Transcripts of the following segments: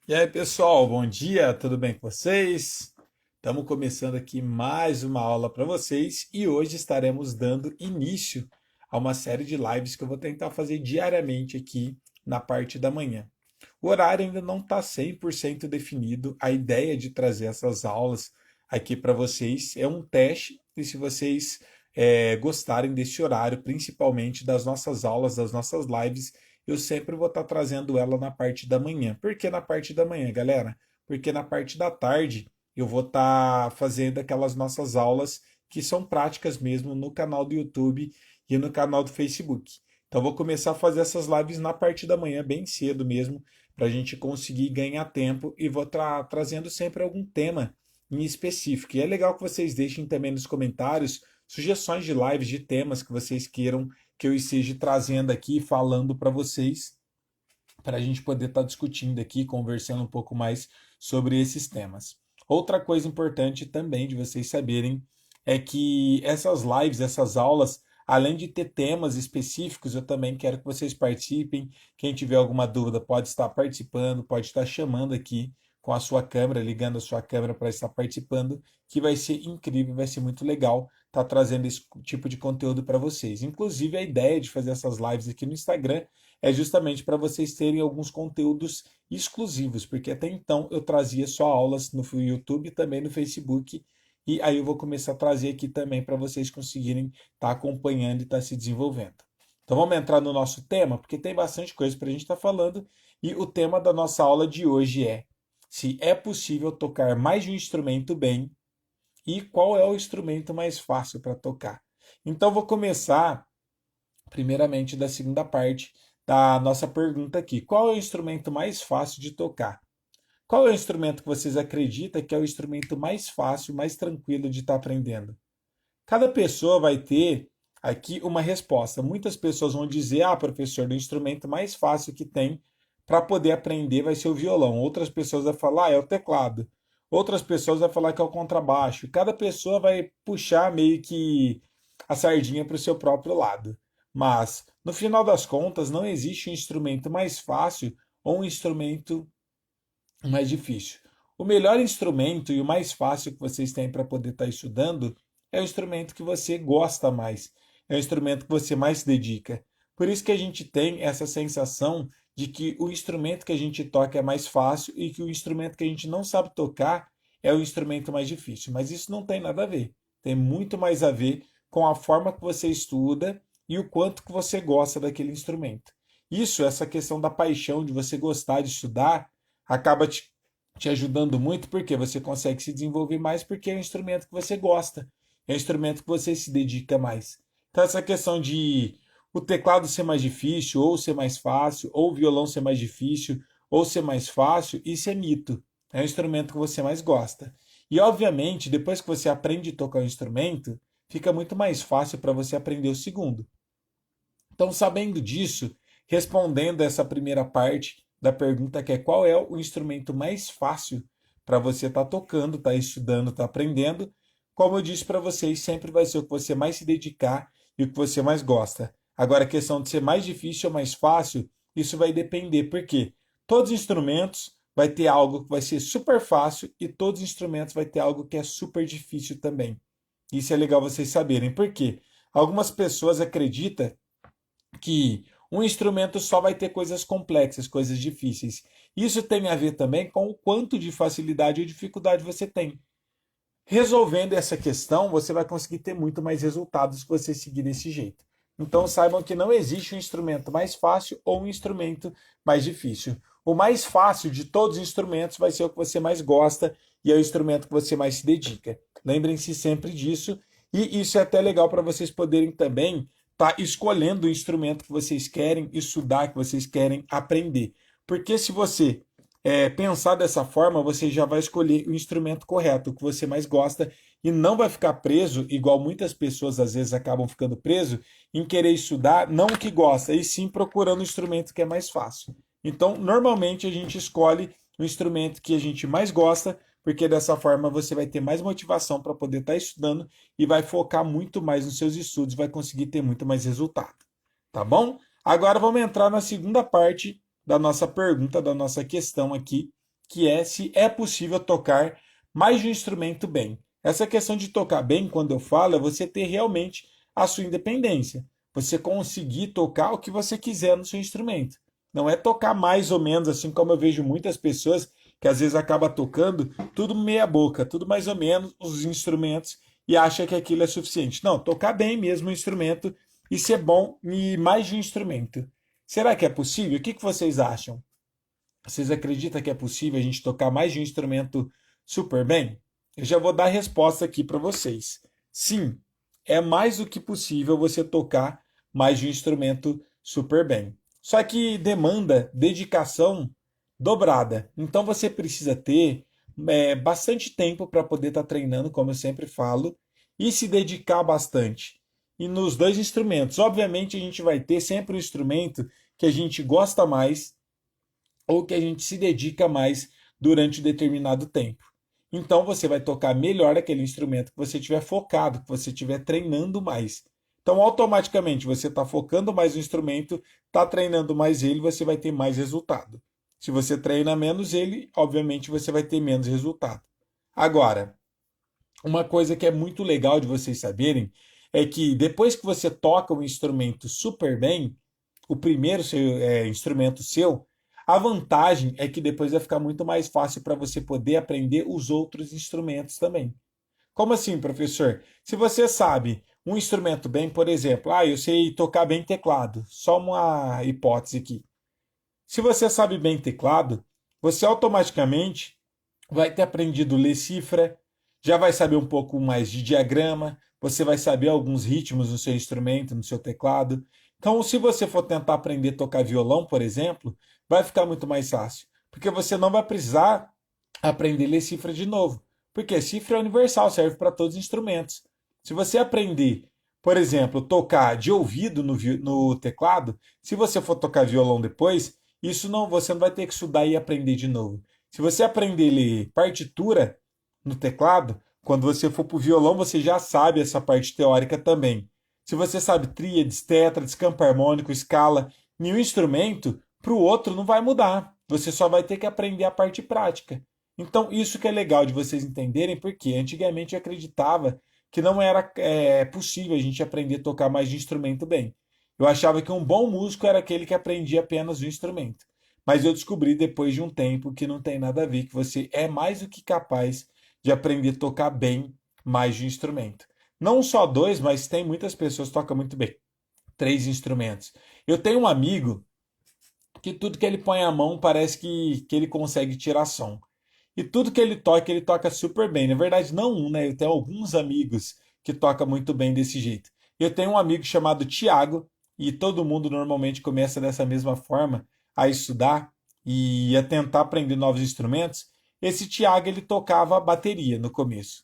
E aí, pessoal, bom dia, tudo bem com vocês? Estamos começando aqui mais uma aula para vocês e hoje estaremos dando início a uma série de lives que eu vou tentar fazer diariamente aqui na parte da manhã. O horário ainda não está 100% definido, a ideia de trazer essas aulas aqui para vocês é um teste e se vocês gostarem desse horário, principalmente das nossas aulas, das nossas lives, eu sempre vou estar trazendo ela na parte da manhã. Por que na parte da manhã, galera? Porque na parte da tarde eu vou estar fazendo aquelas nossas aulas que são práticas mesmo no canal do YouTube e no canal do Facebook. Então vou começar a fazer essas lives na parte da manhã, bem cedo mesmo, para a gente conseguir ganhar tempo e vou trazendo sempre algum tema em específico. E é legal que vocês deixem também nos comentários sugestões de lives, de temas que vocês queiram que eu esteja trazendo aqui, falando para vocês, para a gente poder estar discutindo aqui, conversando um pouco mais sobre esses temas. Outra coisa importante também de vocês saberem é que essas lives, essas aulas, além de ter temas específicos, eu também quero que vocês participem. Quem tiver alguma dúvida pode estar participando, pode estar chamando aqui com a sua câmera, ligando a sua câmera para estar participando, que vai ser incrível, vai ser muito legal estar trazendo esse tipo de conteúdo para vocês. Inclusive, a ideia de fazer essas lives aqui no Instagram é justamente para vocês terem alguns conteúdos exclusivos, porque até então eu trazia só aulas no YouTube e também no Facebook, e aí eu vou começar a trazer aqui também para vocês conseguirem estar acompanhando e estar se desenvolvendo. Então vamos entrar no nosso tema, porque tem bastante coisa para a gente estar falando, e o tema da nossa aula de hoje é se é possível tocar mais de um instrumento bem e qual é o instrumento mais fácil para tocar. Então vou começar primeiramente da segunda parte da nossa pergunta aqui. Qual é o instrumento mais fácil de tocar? Qual é o instrumento que vocês acreditam que é o instrumento mais fácil, mais tranquilo de estar aprendendo? Cada pessoa vai ter aqui uma resposta. Muitas pessoas vão dizer: ah, professor, o instrumento mais fácil que tem para poder aprender vai ser o violão. Outras pessoas vão falar: ah, é o teclado. Outras pessoas vão falar que é o contrabaixo. Cada pessoa vai puxar meio que a sardinha para o seu próprio lado. Mas, no final das contas, não existe um instrumento mais fácil ou um instrumento mais difícil. O melhor instrumento e o mais fácil que vocês têm para poder estar estudando é o instrumento que você gosta mais, é o instrumento que você mais se dedica. Por isso que a gente tem essa sensação de que o instrumento que a gente toca é mais fácil e que o instrumento que a gente não sabe tocar é o instrumento mais difícil. Mas isso não tem nada a ver. Tem muito mais a ver com a forma que você estuda e o quanto que você gosta daquele instrumento. Isso, essa questão da paixão, de você gostar de estudar, acaba te ajudando muito porque você consegue se desenvolver mais porque é um instrumento que você gosta, é um instrumento que você se dedica mais. Então essa questão de o teclado ser mais difícil, ou ser mais fácil, ou o violão ser mais difícil, ou ser mais fácil, isso é mito. É o instrumento que você mais gosta. E obviamente, depois que você aprende a tocar o instrumento, fica muito mais fácil para você aprender o segundo. Então, sabendo disso, respondendo essa primeira parte da pergunta, que é qual é o instrumento mais fácil para você estar tocando, estar estudando, estar aprendendo, como eu disse para vocês, sempre vai ser o que você mais se dedicar e o que você mais gosta. Agora, a questão de ser mais difícil ou mais fácil, isso vai depender, porque todos os instrumentos vai ter algo que vai ser super fácil e todos os instrumentos vai ter algo que é super difícil também. Isso é legal vocês saberem, porque algumas pessoas acreditam que um instrumento só vai ter coisas complexas, coisas difíceis. Isso tem a ver também com o quanto de facilidade ou dificuldade você tem. Resolvendo essa questão, você vai conseguir ter muito mais resultados se você seguir desse jeito. Então saibam que não existe um instrumento mais fácil ou um instrumento mais difícil. O mais fácil de todos os instrumentos vai ser o que você mais gosta e é o instrumento que você mais se dedica. Lembrem-se sempre disso. E isso é até legal para vocês poderem também estar escolhendo o instrumento que vocês querem estudar, que vocês querem aprender. Porque se você pensar dessa forma, você já vai escolher o instrumento correto, o que você mais gosta, e não vai ficar preso, igual muitas pessoas às vezes acabam ficando preso, em querer estudar não o que gosta, e sim procurando o instrumento que é mais fácil. Então, normalmente a gente escolhe o instrumento que a gente mais gosta, porque dessa forma você vai ter mais motivação para poder estar estudando e vai focar muito mais nos seus estudos, vai conseguir ter muito mais resultado. Tá bom? Agora vamos entrar na segunda parte da nossa pergunta, da nossa questão aqui, que é se é possível tocar mais de um instrumento bem. Essa questão de tocar bem, quando eu falo, é você ter realmente a sua independência. Você conseguir tocar o que você quiser no seu instrumento. Não é tocar mais ou menos, assim como eu vejo muitas pessoas que às vezes acaba tocando tudo meia boca, tudo mais ou menos os instrumentos e acha que aquilo é suficiente. Não, tocar bem mesmo o instrumento e ser bom em mais de um instrumento. Será que é possível? O que vocês acham? Vocês acreditam que é possível a gente tocar mais de um instrumento super bem? Eu já vou dar a resposta aqui para vocês. Sim, é mais do que possível você tocar mais de um instrumento super bem. Só que demanda dedicação dobrada. Então você precisa ter bastante tempo para poder estar treinando, como eu sempre falo, e se dedicar bastante. E nos dois instrumentos, obviamente a gente vai ter sempre um instrumento que a gente gosta mais ou que a gente se dedica mais durante um determinado tempo. Então você vai tocar melhor aquele instrumento que você estiver focado, que você estiver treinando mais. Então, automaticamente, você está focando mais no instrumento, está treinando mais ele, você vai ter mais resultado. Se você treina menos ele, obviamente você vai ter menos resultado. Agora, uma coisa que é muito legal de vocês saberem é que depois que você toca um instrumento super bem, o primeiro instrumento seu, a vantagem é que depois vai ficar muito mais fácil para você poder aprender os outros instrumentos também. Como assim, professor? Se você sabe um instrumento bem, por exemplo, eu sei tocar bem teclado, só uma hipótese aqui. Se você sabe bem teclado, você automaticamente vai ter aprendido ler cifra, já vai saber um pouco mais de diagrama, você vai saber alguns ritmos no seu instrumento, no seu teclado. Então, se você for tentar aprender a tocar violão, por exemplo, vai ficar muito mais fácil, porque você não vai precisar aprender a ler cifra de novo, porque cifra é universal, serve para todos os instrumentos. Se você aprender, por exemplo, tocar de ouvido no teclado, se você for tocar violão depois, isso não, você não vai ter que estudar e aprender de novo. Se você aprender a ler partitura no teclado, quando você for para o violão, você já sabe essa parte teórica também. Se você sabe tríades, tétrades, campo harmônico, escala, nenhum instrumento, para o outro não vai mudar. Você só vai ter que aprender a parte prática. Então, isso que é legal de vocês entenderem, porque antigamente eu acreditava que não era possível a gente aprender a tocar mais de instrumento bem. Eu achava que um bom músico era aquele que aprendia apenas um instrumento. Mas eu descobri depois de um tempo que não tem nada a ver, que você é mais do que capaz de aprender a tocar bem mais de um instrumento. Não só dois, mas tem muitas pessoas que tocam muito bem. Três instrumentos. Eu tenho um amigo que tudo que ele põe a mão parece que ele consegue tirar som. E tudo que ele toca super bem. Na verdade, não um, né? Eu tenho alguns amigos que tocam muito bem desse jeito. Eu tenho um amigo chamado Tiago, e todo mundo normalmente começa dessa mesma forma a estudar e a tentar aprender novos instrumentos. Esse Tiago, ele tocava bateria no começo.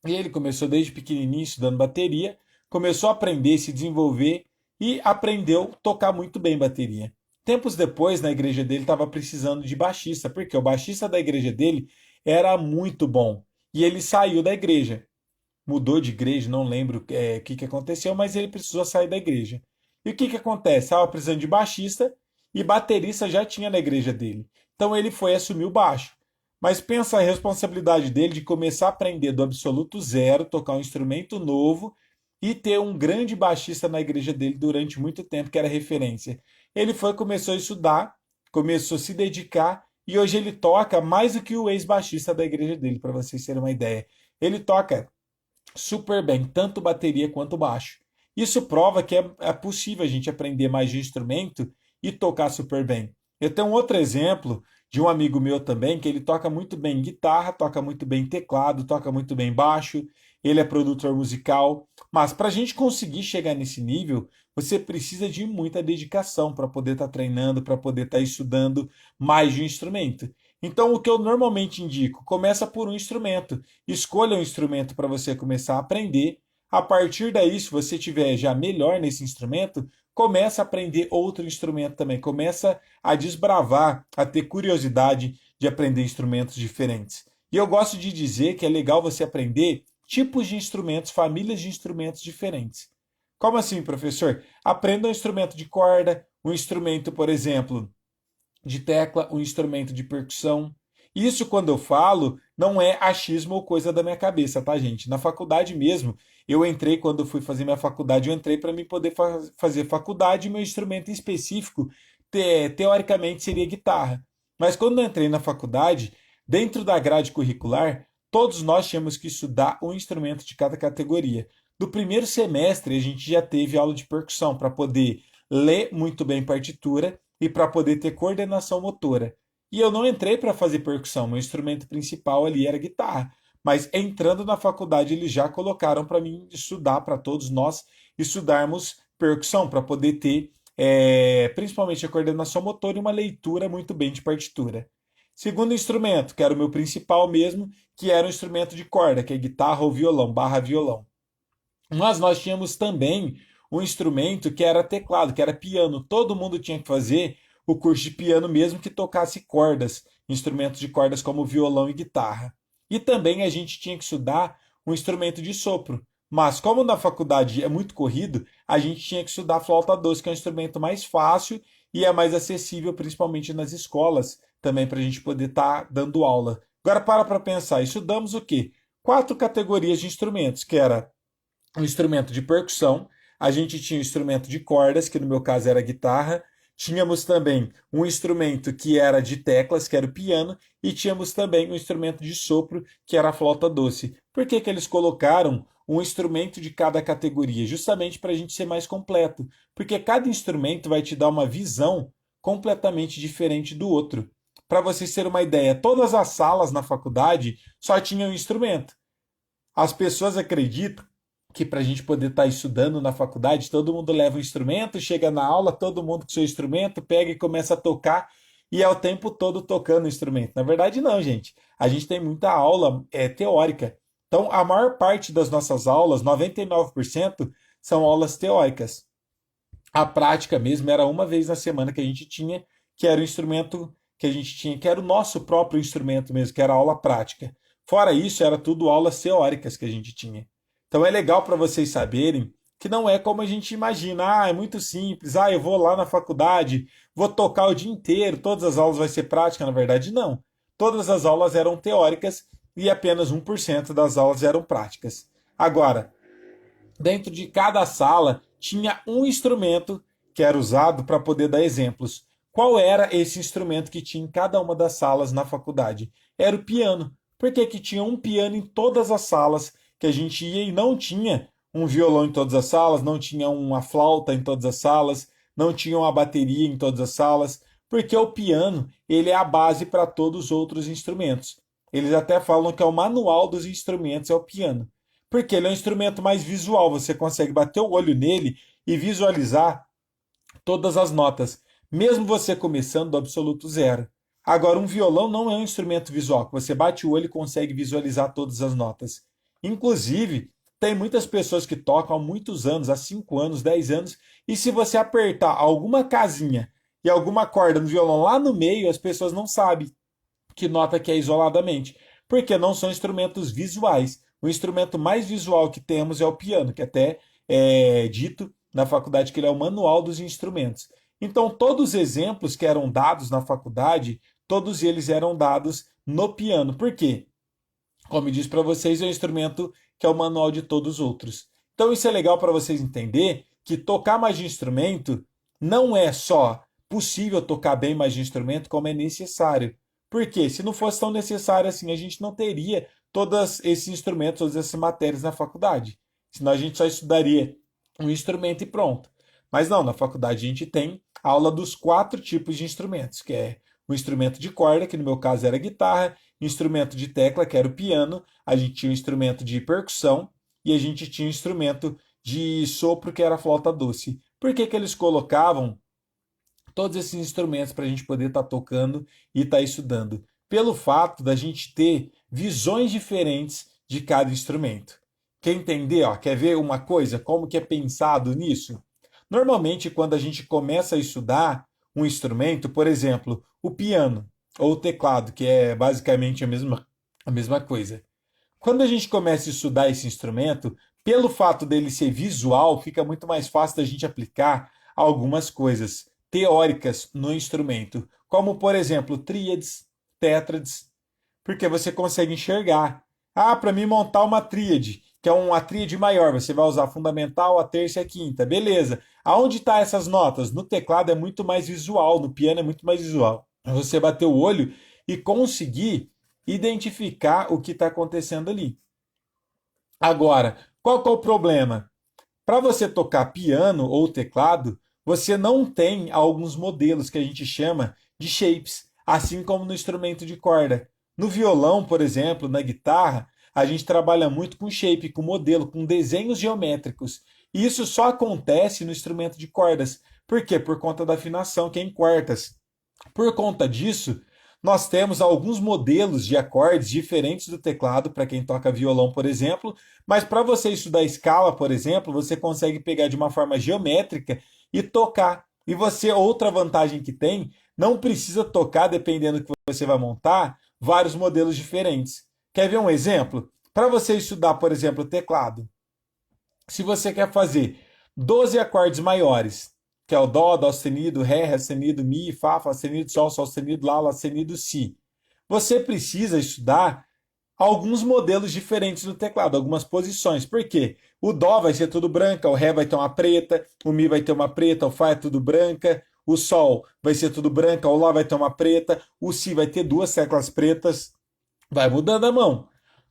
E ele começou desde pequenininho estudando bateria, começou a aprender, se desenvolver e aprendeu a tocar muito bem bateria. Tempos depois, na igreja dele, estava precisando de baixista, porque o baixista da igreja dele era muito bom. E ele saiu da igreja. Mudou de igreja, não lembro o que aconteceu, mas ele precisou sair da igreja. E o que acontece? Estava precisando de baixista e baterista já tinha na igreja dele. Então ele foi assumir o baixo. Mas pensa a responsabilidade dele de começar a aprender do absoluto zero, tocar um instrumento novo e ter um grande baixista na igreja dele durante muito tempo, que era referência. Ele foi, começou a estudar, começou a se dedicar e hoje ele toca mais do que o ex-baixista da igreja dele, para vocês terem uma ideia. Ele toca super bem, tanto bateria quanto baixo. Isso prova que é possível a gente aprender mais de instrumento e tocar super bem. Eu tenho um outro exemplo de um amigo meu também, que ele toca muito bem guitarra, toca muito bem teclado, toca muito bem baixo, ele é produtor musical, mas para a gente conseguir chegar nesse nível, você precisa de muita dedicação para poder estar treinando, para poder estar estudando mais de um instrumento. Então, o que eu normalmente indico, começa por um instrumento. Escolha um instrumento para você começar a aprender. A partir daí, se você tiver já melhor nesse instrumento, começa a aprender outro instrumento também. Começa a desbravar, a ter curiosidade de aprender instrumentos diferentes. E eu gosto de dizer que é legal você aprender tipos de instrumentos, famílias de instrumentos diferentes. Como assim, professor? Aprenda um instrumento de corda, um instrumento, por exemplo, de tecla, um instrumento de percussão. Isso, quando eu falo, não é achismo ou coisa da minha cabeça, tá, gente? Na faculdade mesmo, eu entrei, quando eu fui fazer minha faculdade, eu entrei para mim poder fazer faculdade e meu instrumento em específico, teoricamente, seria guitarra. Mas quando eu entrei na faculdade, dentro da grade curricular, todos nós tínhamos que estudar um instrumento de cada categoria. No primeiro semestre, a gente já teve aula de percussão para poder ler muito bem partitura e para poder ter coordenação motora. E eu não entrei para fazer percussão, meu instrumento principal ali era guitarra. Mas entrando na faculdade, eles já colocaram para mim estudar, para todos nós estudarmos percussão, para poder ter principalmente a coordenação motora e uma leitura muito bem de partitura. Segundo instrumento, que era o meu principal mesmo, que era o instrumento de corda, que é guitarra ou violão, barra violão. Mas nós tínhamos também um instrumento que era teclado, que era piano. Todo mundo tinha que fazer o curso de piano mesmo que tocasse cordas, instrumentos de cordas como violão e guitarra. E também a gente tinha que estudar um instrumento de sopro. Mas como na faculdade é muito corrido, a gente tinha que estudar flauta doce, que é um instrumento mais fácil e é mais acessível, principalmente nas escolas, também para a gente poder estar dando aula. Agora para pensar, estudamos o quê? 4 categorias de instrumentos, que era um instrumento de percussão, a gente tinha um instrumento de cordas, que no meu caso era a guitarra, tínhamos também um instrumento que era de teclas, que era o piano, e tínhamos também um instrumento de sopro, que era a flauta doce. Por que que eles colocaram um instrumento de cada categoria? Justamente para a gente ser mais completo, porque cada instrumento vai te dar uma visão completamente diferente do outro. Para vocês terem uma ideia, todas as salas na faculdade só tinham um instrumento. As pessoas acreditam que para a gente poder estar estudando na faculdade, todo mundo leva um instrumento, chega na aula, todo mundo com seu instrumento, pega e começa a tocar, e é o tempo todo tocando o instrumento. Na verdade, não, gente. A gente tem muita aula teórica. Então, a maior parte das nossas aulas, 99%, são aulas teóricas. A prática mesmo era uma vez na semana que a gente tinha, que era o instrumento que a gente tinha, que era o nosso próprio instrumento mesmo, que era a aula prática. Fora isso, era tudo aulas teóricas que a gente tinha. Então é legal para vocês saberem que não é como a gente imagina. Ah, é muito simples. Ah, eu vou lá na faculdade, vou tocar o dia inteiro, todas as aulas vai ser prática. Na verdade, não. Todas as aulas eram teóricas e apenas 1% das aulas eram práticas. Agora, dentro de cada sala tinha um instrumento que era usado para poder dar exemplos. Qual era esse instrumento que tinha em cada uma das salas na faculdade? Era o piano. Por que que tinha um piano em todas as salas que a gente ia e não tinha um violão em todas as salas, não tinha uma flauta em todas as salas, não tinha uma bateria em todas as salas? Porque o piano, ele é a base para todos os outros instrumentos. Eles até falam que é o manual dos instrumentos, é o piano. Porque ele é um instrumento mais visual, você consegue bater o olho nele e visualizar todas as notas, mesmo você começando do absoluto zero. Agora, um violão não é um instrumento visual, que você bate o olho e consegue visualizar todas as notas. Inclusive, tem muitas pessoas que tocam há muitos anos, há 5 anos, 10 anos, e se você apertar alguma casinha e alguma corda no violão lá no meio, as pessoas não sabem que nota que é isoladamente, porque não são instrumentos visuais. O instrumento mais visual que temos é o piano, que até é dito na faculdade que ele é o manual dos instrumentos. Então, todos os exemplos que eram dados na faculdade, todos eles eram dados no piano. Por quê? Como eu disse para vocês, é um instrumento que é o manual de todos os outros. Então, isso é legal para vocês entenderem que tocar mais de instrumento não é só possível tocar bem mais de instrumento, como é necessário. Porque se não fosse tão necessário assim, a gente não teria todos esses instrumentos, todas essas matérias na faculdade. Senão a gente só estudaria um instrumento e pronto. Mas não, na faculdade a gente tem a aula dos 4 tipos de instrumentos, que é o instrumento de corda, que no meu caso era a guitarra, instrumento de tecla, que era o piano, a gente tinha um instrumento de percussão e a gente tinha um instrumento de sopro, que era a flauta doce. Por que que eles colocavam todos esses instrumentos para a gente poder estar tocando e estar estudando? Pelo fato da gente ter visões diferentes de cada instrumento. Quer entender? Ó, quer ver uma coisa? Como que é pensado nisso? Normalmente, quando a gente começa a estudar um instrumento, por exemplo, o piano ou o teclado, que é basicamente a mesma coisa. Quando a gente começa a estudar esse instrumento, pelo fato dele ser visual, fica muito mais fácil da gente aplicar algumas coisas teóricas no instrumento. como por exemplo tríades, tétrades, porque você consegue enxergar. Ah, para mim montar uma tríade, que é uma tríade maior, você vai usar a fundamental, a terça e a quinta. Beleza. Aonde estão essas notas? No teclado é muito mais visual, no piano é muito mais visual. Você bater o olho e conseguir identificar o que está acontecendo ali. Agora, qual que é o problema? Para você tocar piano ou teclado, você não tem alguns modelos que a gente chama de shapes, assim como no instrumento de corda. No violão, por exemplo, na guitarra, a gente trabalha muito com shape, com modelo, com desenhos geométricos. E isso só acontece no instrumento de cordas. Por quê? Por conta da afinação, que é em quartas. Por conta disso, nós temos alguns modelos de acordes diferentes do teclado, para quem toca violão, por exemplo, mas para você estudar escala, por exemplo, você consegue pegar de uma forma geométrica e tocar. E você, outra vantagem que tem, não precisa tocar, dependendo do que você vai montar, vários modelos diferentes. Quer ver um exemplo? Para você estudar, por exemplo, teclado, se você quer fazer 12 acordes maiores, que é o Dó, Dó sustenido, Ré sustenido, Mi, Fá sustenido, Sol sustenido, Lá sustenido, Si. Você precisa estudar alguns modelos diferentes do teclado, algumas posições. Por quê? O Dó vai ser tudo branca, o Ré vai ter uma preta, o Mi vai ter uma preta, o Fá é tudo branca, o Sol vai ser tudo branca, o Lá vai ter uma preta, o Si vai ter duas teclas pretas. Vai mudando a mão.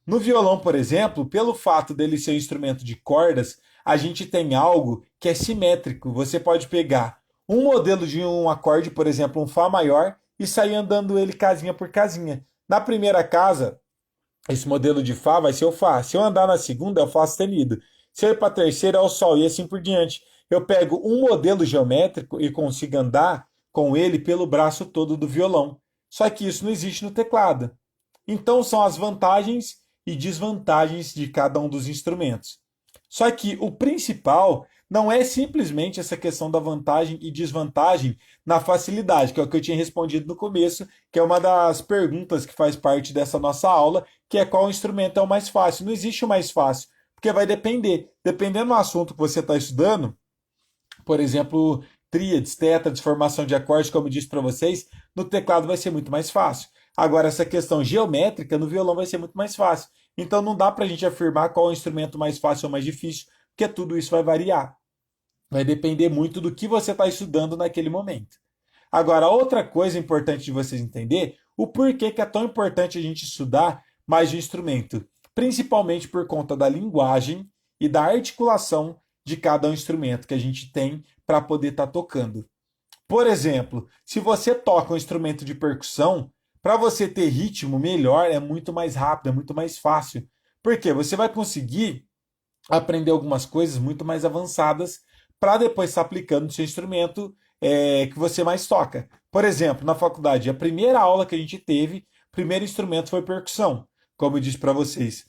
No violão, por exemplo, pelo fato dele ser um instrumento de cordas, a gente tem algo que é simétrico. Você pode pegar um modelo de um acorde, por exemplo, um Fá maior, e sair andando ele casinha por casinha. Na primeira casa, esse modelo de Fá vai ser o Fá. Se eu andar na segunda, é o Fá sustenido. Se eu ir para a terceira, é o Sol, e assim por diante. Eu pego um modelo geométrico e consigo andar com ele pelo braço todo do violão. Só que isso não existe no teclado. Então, são as vantagens e desvantagens de cada um dos instrumentos. Só que o principal não é simplesmente essa questão da vantagem e desvantagem na facilidade, que é o que eu tinha respondido no começo, que é uma das perguntas que faz parte dessa nossa aula, que é qual instrumento é o mais fácil. Não existe o mais fácil, porque vai depender. Dependendo do assunto que você está estudando, por exemplo, tríades, tétrades, formação de acordes, como eu disse para vocês, no teclado vai ser muito mais fácil. Agora, essa questão geométrica no violão vai ser muito mais fácil. Então, não dá para a gente afirmar qual é o instrumento mais fácil ou mais difícil, porque tudo isso vai variar. Vai depender muito do que você está estudando naquele momento. Agora, outra coisa importante de vocês entender, o porquê que é tão importante a gente estudar mais de instrumento. Principalmente por conta da linguagem e da articulação de cada instrumento que a gente tem para poder estar tocando. Por exemplo, se você toca um instrumento de percussão, para você ter ritmo melhor é muito mais rápido, é muito mais fácil. Porque você vai conseguir aprender algumas coisas muito mais avançadas para depois estar aplicando no seu instrumento que você mais toca. Por exemplo, na faculdade, a primeira aula que a gente teve, o primeiro instrumento foi percussão, como eu disse para vocês.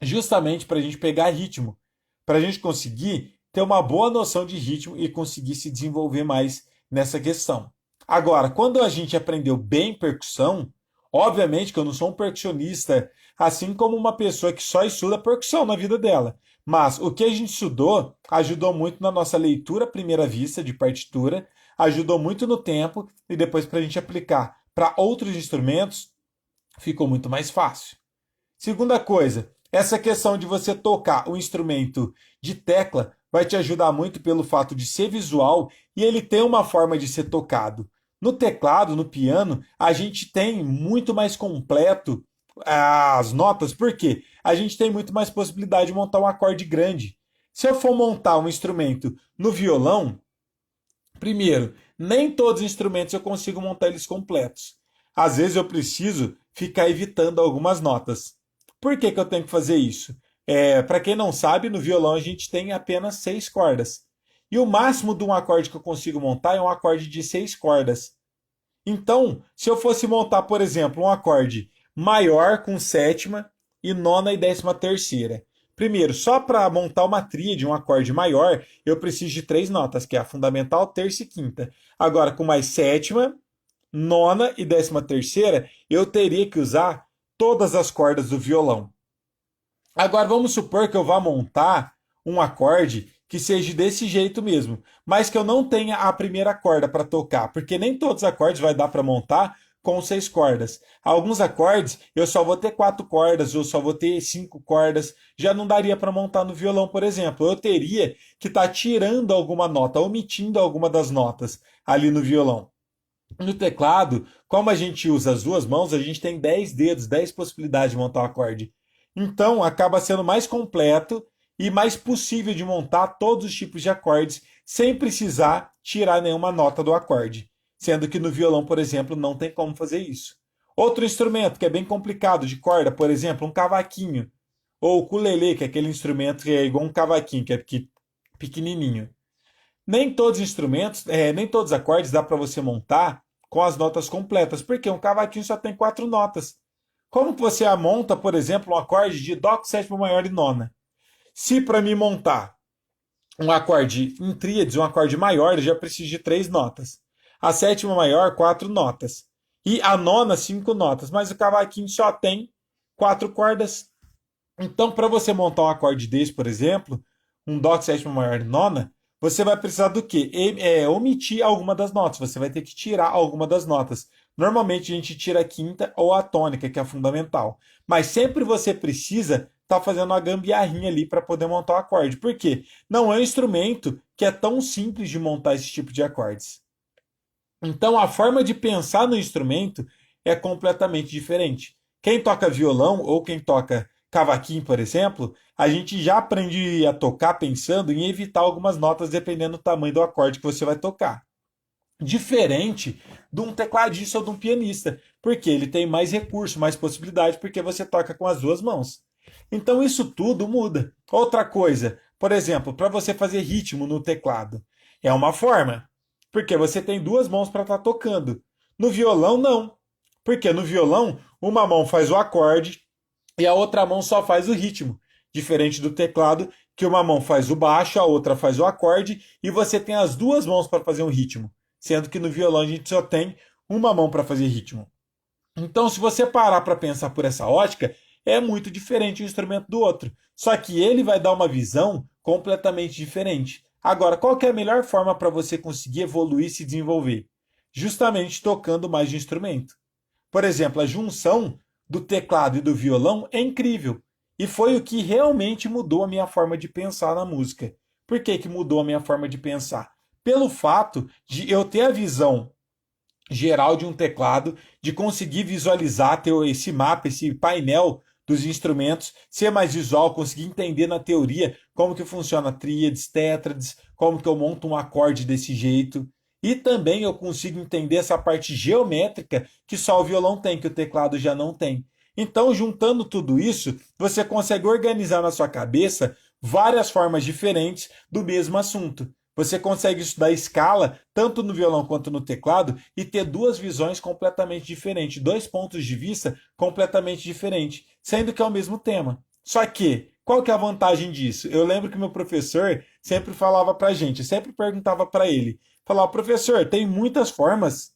Justamente para a gente pegar ritmo, para a gente conseguir ter uma boa noção de ritmo e conseguir se desenvolver mais nessa questão. Agora, quando a gente aprendeu bem percussão, obviamente que eu não sou um percussionista, assim como uma pessoa que só estuda percussão na vida dela. Mas o que a gente estudou ajudou muito na nossa leitura à primeira vista de partitura, ajudou muito no tempo e depois para a gente aplicar para outros instrumentos, ficou muito mais fácil. Segunda coisa, essa questão de você tocar um instrumento de tecla vai te ajudar muito pelo fato de ser visual e ele tem uma forma de ser tocado. No teclado, no piano, a gente tem muito mais completo as notas, porque a gente tem muito mais possibilidade de montar um acorde grande. Se eu for montar um instrumento no violão, primeiro, nem todos os instrumentos eu consigo montar eles completos. Às vezes eu preciso ficar evitando algumas notas. Por que eu tenho que fazer isso? Para quem não sabe, no violão a gente tem apenas 6 cordas. E o máximo de um acorde que eu consigo montar é um acorde de 6 cordas. Então, se eu fosse montar, por exemplo, um acorde maior com sétima e nona e 13ª. Primeiro, só para montar uma tríade, um acorde maior, eu preciso de 3 notas, que é a fundamental, terça e quinta. Agora, com mais sétima, nona e 13ª, eu teria que usar todas as cordas do violão. Agora, vamos supor que eu vá montar um acorde que seja desse jeito mesmo, mas que eu não tenha a primeira corda para tocar, porque nem todos os acordes vai dar para montar com 6 cordas. Alguns acordes eu só vou ter 4 cordas, ou só vou ter 5 cordas, já não daria para montar no violão, por exemplo. Eu teria que estar tirando alguma nota, omitindo alguma das notas ali no violão. No teclado, como a gente usa as duas mãos, a gente tem 10 dedos, 10 possibilidades de montar um acorde. Então, acaba sendo mais completo e mais possível de montar todos os tipos de acordes sem precisar tirar nenhuma nota do acorde. Sendo que no violão, por exemplo, não tem como fazer isso. Outro instrumento que é bem complicado de corda, por exemplo, um cavaquinho. Ou o ukulele, que é aquele instrumento que é igual um cavaquinho, que é pequenininho. Nem todos os instrumentos, nem todos os acordes dá para você montar com as notas completas, porque um cavaquinho só tem 4 notas. Como que você monta, por exemplo, um acorde de dó com sétima maior e nona? Se para mim montar um acorde em tríades, um acorde maior, eu já preciso de 3 notas. A sétima maior, 4 notas. E a nona, 5 notas. Mas o cavaquinho só tem 4 cordas. Então, para você montar um acorde desse, por exemplo, um dó com sétima maior e nona, você vai precisar do quê? Omitir alguma das notas. Você vai ter que tirar alguma das notas. Normalmente a gente tira a quinta ou a tônica, que é a fundamental. Mas sempre você precisa estar fazendo uma gambiarrinha ali para poder montar o acorde. Por quê? Não é um instrumento que é tão simples de montar esse tipo de acordes. Então a forma de pensar no instrumento é completamente diferente. Quem toca violão ou quem toca cavaquinho, por exemplo, a gente já aprende a tocar pensando em evitar algumas notas dependendo do tamanho do acorde que você vai tocar. Diferente de um tecladista ou de um pianista, porque ele tem mais recurso, mais possibilidade, porque você toca com as duas mãos. Então isso tudo muda. Outra coisa, por exemplo, para você fazer ritmo no teclado, é uma forma, porque você tem duas mãos para estar tocando. No violão, não. Porque no violão, uma mão faz o acorde e a outra mão só faz o ritmo. Diferente do teclado, que uma mão faz o baixo, a outra faz o acorde e você tem as duas mãos para fazer um ritmo. Sendo que no violão a gente só tem uma mão para fazer ritmo. Então, se você parar para pensar por essa ótica, é muito diferente um instrumento do outro. Só que ele vai dar uma visão completamente diferente. Agora, qual que é a melhor forma para você conseguir evoluir e se desenvolver? Justamente tocando mais de instrumento. Por exemplo, a junção do teclado e do violão é incrível. E foi o que realmente mudou a minha forma de pensar na música. Por que, que mudou a minha forma de pensar? Pelo fato de eu ter a visão geral de um teclado, de conseguir visualizar, ter esse mapa, esse painel dos instrumentos, ser mais visual, conseguir entender na teoria como que funciona tríades, tétrades, como que eu monto um acorde desse jeito. E também eu consigo entender essa parte geométrica que só o violão tem, que o teclado já não tem. Então, juntando tudo isso, você consegue organizar na sua cabeça várias formas diferentes do mesmo assunto. Você consegue estudar escala, tanto no violão quanto no teclado, e ter duas visões completamente diferentes, dois pontos de vista completamente diferentes, sendo que é o mesmo tema. Só que, qual que é a vantagem disso? Eu lembro que meu professor sempre falava pra gente, eu sempre perguntava para ele, falava, professor, tem muitas formas,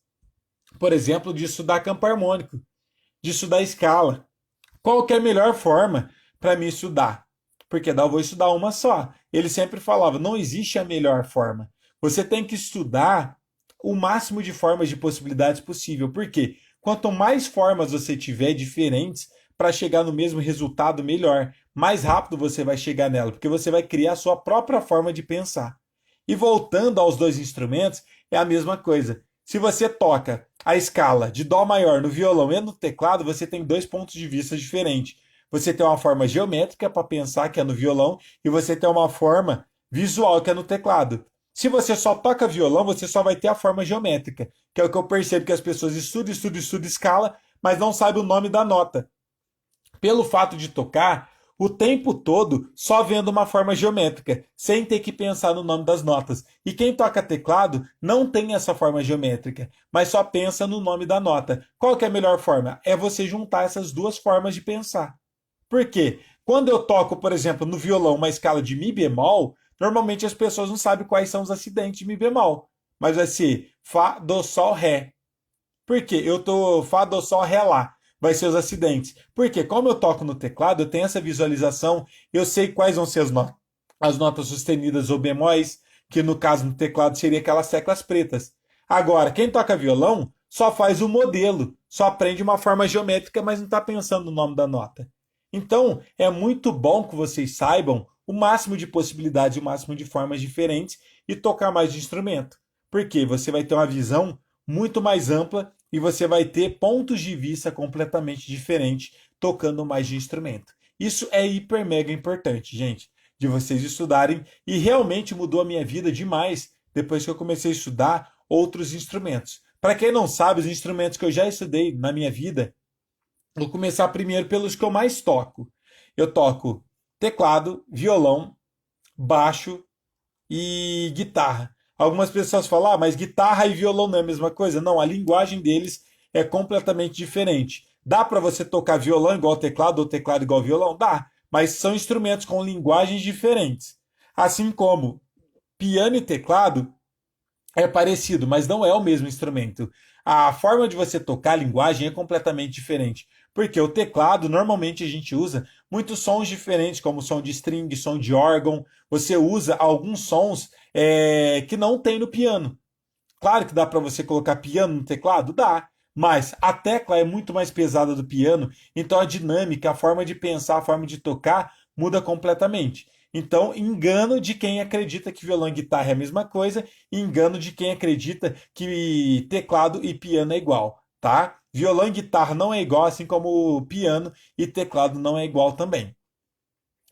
por exemplo, de estudar campo harmônico, de estudar escala. Qual que é a melhor forma para mim estudar? Porque daí eu vou estudar uma só. Ele sempre falava, não existe a melhor forma. Você tem que estudar o máximo de formas de possibilidades possível. Por quê? Quanto mais formas você tiver diferentes para chegar no mesmo resultado, melhor. Mais rápido você vai chegar nela, porque você vai criar a sua própria forma de pensar. E voltando aos dois instrumentos, é a mesma coisa. Se você toca a escala de dó maior no violão e no teclado, você tem dois pontos de vista diferentes. Você tem uma forma geométrica para pensar, que é no violão, e você tem uma forma visual, que é no teclado. Se você só toca violão, você só vai ter a forma geométrica, que é o que eu percebo que as pessoas estudam escala, mas não sabem o nome da nota. Pelo fato de tocar o tempo todo só vendo uma forma geométrica, sem ter que pensar no nome das notas. E quem toca teclado não tem essa forma geométrica, mas só pensa no nome da nota. Qual que é a melhor forma? É você juntar essas duas formas de pensar. Por quê? Quando eu toco, por exemplo, no violão uma escala de Mi bemol, normalmente as pessoas não sabem quais são os acidentes de Mi bemol. Mas vai ser Fá, Dó, Sol, Ré. Por quê? Eu tô Fá, Dó, Sol, Ré, Lá. Vai ser os acidentes. Porque como eu toco no teclado, eu tenho essa visualização, eu sei quais vão ser as notas sustenidas ou bemóis, que no caso no teclado seria aquelas teclas pretas. Agora, quem toca violão só faz o modelo, só aprende uma forma geométrica, mas não está pensando no nome da nota. Então, é muito bom que vocês saibam o máximo de possibilidades, o máximo de formas diferentes e tocar mais de instrumento. Porque você vai ter uma visão muito mais ampla e você vai ter pontos de vista completamente diferentes tocando mais de instrumento. Isso é hiper mega importante, gente, de vocês estudarem e realmente mudou a minha vida demais depois que eu comecei a estudar outros instrumentos. Para quem não sabe, os instrumentos que eu já estudei na minha vida, vou começar primeiro pelos que eu mais toco. Eu toco teclado, violão, baixo e guitarra. Algumas pessoas falam, mas guitarra e violão não é a mesma coisa? Não, a linguagem deles é completamente diferente. Dá para você tocar violão igual teclado ou teclado igual violão? Dá, mas são instrumentos com linguagens diferentes. Assim como piano e teclado é parecido, mas não é o mesmo instrumento. A forma de você tocar a linguagem é completamente diferente. Porque o teclado, normalmente a gente usa muitos sons diferentes, como som de string, som de órgão. Você usa alguns sons que não tem no piano. Claro que dá para você colocar piano no teclado? Dá. Mas a tecla é muito mais pesada do piano, então a dinâmica, a forma de pensar, a forma de tocar muda completamente. Então, engano de quem acredita que violão e guitarra é a mesma coisa, e engano de quem acredita que teclado e piano é igual, tá? Violão e guitarra não é igual, assim como piano e teclado não é igual também.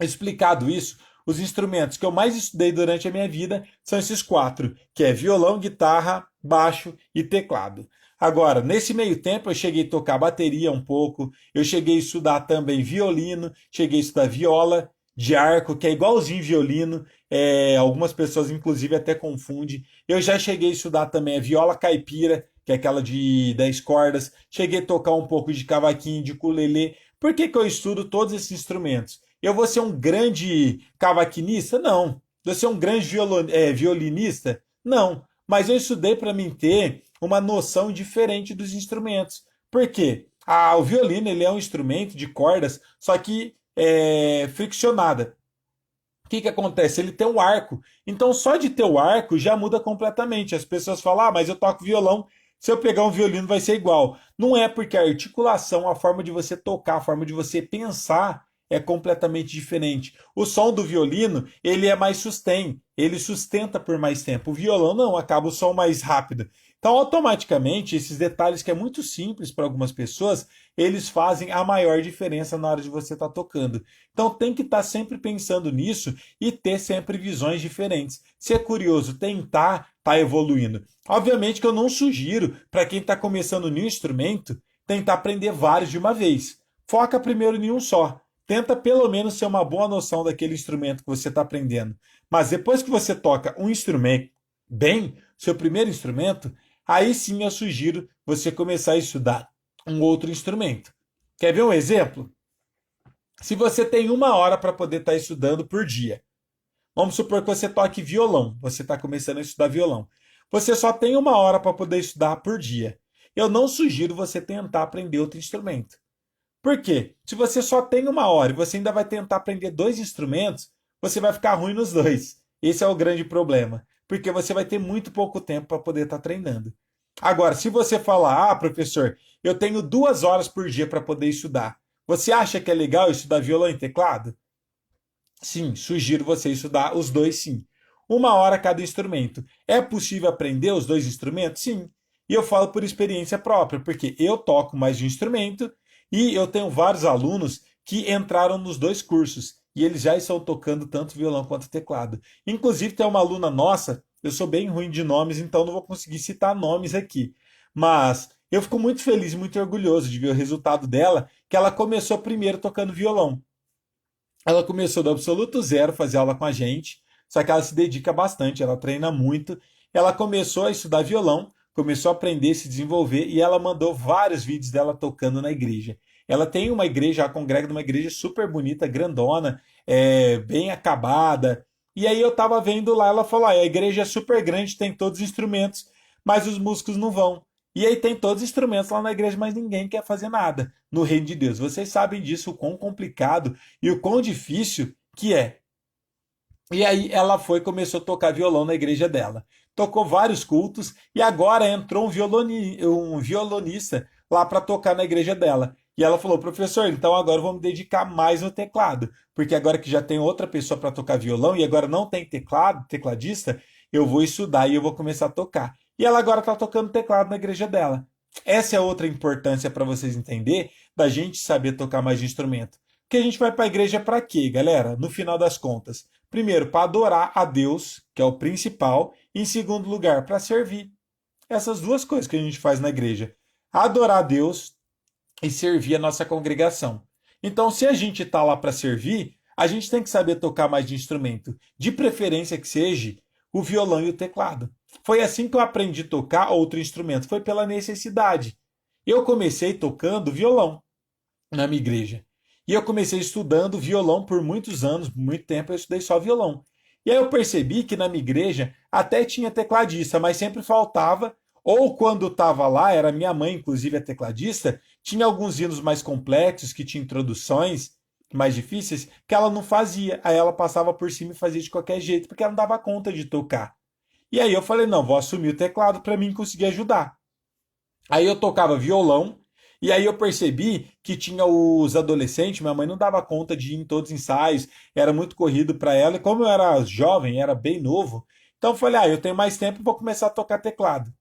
Explicado isso, os instrumentos que eu mais estudei durante a minha vida são esses quatro, que é violão, guitarra, baixo e teclado. Agora, nesse meio tempo, eu cheguei a tocar bateria um pouco, eu cheguei a estudar também violino, cheguei a estudar viola de arco, que é igualzinho violino, algumas pessoas inclusive até confundem. Eu já cheguei a estudar também a viola caipira, que é aquela de 10 cordas, cheguei a tocar um pouco de cavaquinho, de ukulele. Por que que eu estudo todos esses instrumentos? Eu vou ser um grande cavaquinista? Não. Vou ser um grande violinista? Não. Mas eu estudei para mim ter uma noção diferente dos instrumentos. Por quê? O violino ele é um instrumento de cordas, só que friccionada. O que, que acontece? Ele tem um arco. Então, só de ter o arco já muda completamente. As pessoas falam, mas eu toco violão. Se eu pegar um violino vai ser igual. Não é porque a articulação, a forma de você tocar, a forma de você pensar é completamente diferente. O som do violino, ele é mais sustain, ele sustenta por mais tempo. O violão não, acaba o som mais rápido. Então, automaticamente, esses detalhes que é muito simples para algumas pessoas, eles fazem a maior diferença na hora de você estar tocando. Então, tem que estar sempre pensando nisso e ter sempre visões diferentes. Se é curioso, tentar estar evoluindo. Obviamente que eu não sugiro para quem está começando no instrumento tentar aprender vários de uma vez. Foca primeiro em um só. Tenta pelo menos ter uma boa noção daquele instrumento que você está aprendendo. Mas depois que você toca um instrumento bem, seu primeiro instrumento, aí sim eu sugiro você começar a estudar um outro instrumento. Quer ver um exemplo? Se você tem 1 hora para poder estar estudando por dia, vamos supor que você toque violão, você está começando a estudar violão. Você só tem 1 hora para poder estudar por dia. Eu não sugiro você tentar aprender outro instrumento. Por quê? Se você só tem 1 hora e você ainda vai tentar aprender dois instrumentos, você vai ficar ruim nos dois. Esse é o grande problema. Porque você vai ter muito pouco tempo para poder estar treinando. Agora, se você falar, professor, eu tenho 2 horas por dia para poder estudar. Você acha que é legal estudar violão e teclado? Sim, sugiro você estudar os dois sim. 1 hora cada instrumento. É possível aprender os dois instrumentos? Sim. E eu falo por experiência própria, porque eu toco mais de um instrumento e eu tenho vários alunos que entraram nos dois cursos e eles já estão tocando tanto violão quanto teclado. Inclusive tem uma aluna nossa, eu sou bem ruim de nomes, então não vou conseguir citar nomes aqui, mas eu fico muito feliz e muito orgulhoso de ver o resultado dela, que ela começou primeiro tocando violão. Ela começou do absoluto zero fazer aula com a gente, só que ela se dedica bastante, ela treina muito. Ela começou a estudar violão, começou a aprender, se desenvolver e ela mandou vários vídeos dela tocando na igreja. Ela tem uma igreja, ela congrega numa igreja super bonita, grandona, bem acabada. E aí eu tava vendo lá, ela falou: a igreja é super grande, tem todos os instrumentos, mas os músicos não vão. E aí tem todos os instrumentos lá na igreja, mas ninguém quer fazer nada no reino de Deus. Vocês sabem disso, o quão complicado e o quão difícil que é. E aí ela foi e começou a tocar violão na igreja dela. Tocou vários cultos e agora entrou um violonista lá para tocar na igreja dela. E ela falou, professor, então agora eu vou me dedicar mais no teclado, porque agora que já tem outra pessoa para tocar violão e agora não tem tecladista, eu vou estudar e eu vou começar a tocar. E ela agora está tocando teclado na igreja dela. Essa é outra importância para vocês entenderem da gente saber tocar mais de instrumento. Porque a gente vai para a igreja para quê, galera? No final das contas. Primeiro, para adorar a Deus, que é o principal. E em segundo lugar, para servir. Essas duas coisas que a gente faz na igreja. Adorar a Deus e servir a nossa congregação. Então, se a gente está lá para servir, a gente tem que saber tocar mais de instrumento. De preferência que seja o violão e o teclado. Foi assim que eu aprendi a tocar outro instrumento. Foi pela necessidade. Eu comecei tocando violão na minha igreja. E eu comecei estudando violão por muitos anos, muito tempo eu estudei só violão. E aí eu percebi que na minha igreja até tinha tecladista, mas sempre faltava, ou quando estava lá, era minha mãe, inclusive, a tecladista, tinha alguns hinos mais complexos, que tinha introduções mais difíceis, que ela não fazia. Aí ela passava por cima e fazia de qualquer jeito, porque ela não dava conta de tocar. E aí eu falei, não, vou assumir o teclado para mim conseguir ajudar. Aí eu tocava violão, e aí eu percebi que tinha os adolescentes, minha mãe não dava conta de ir em todos os ensaios, era muito corrido para ela, e como eu era jovem, era bem novo, então eu falei, eu tenho mais tempo, vou começar a tocar teclado.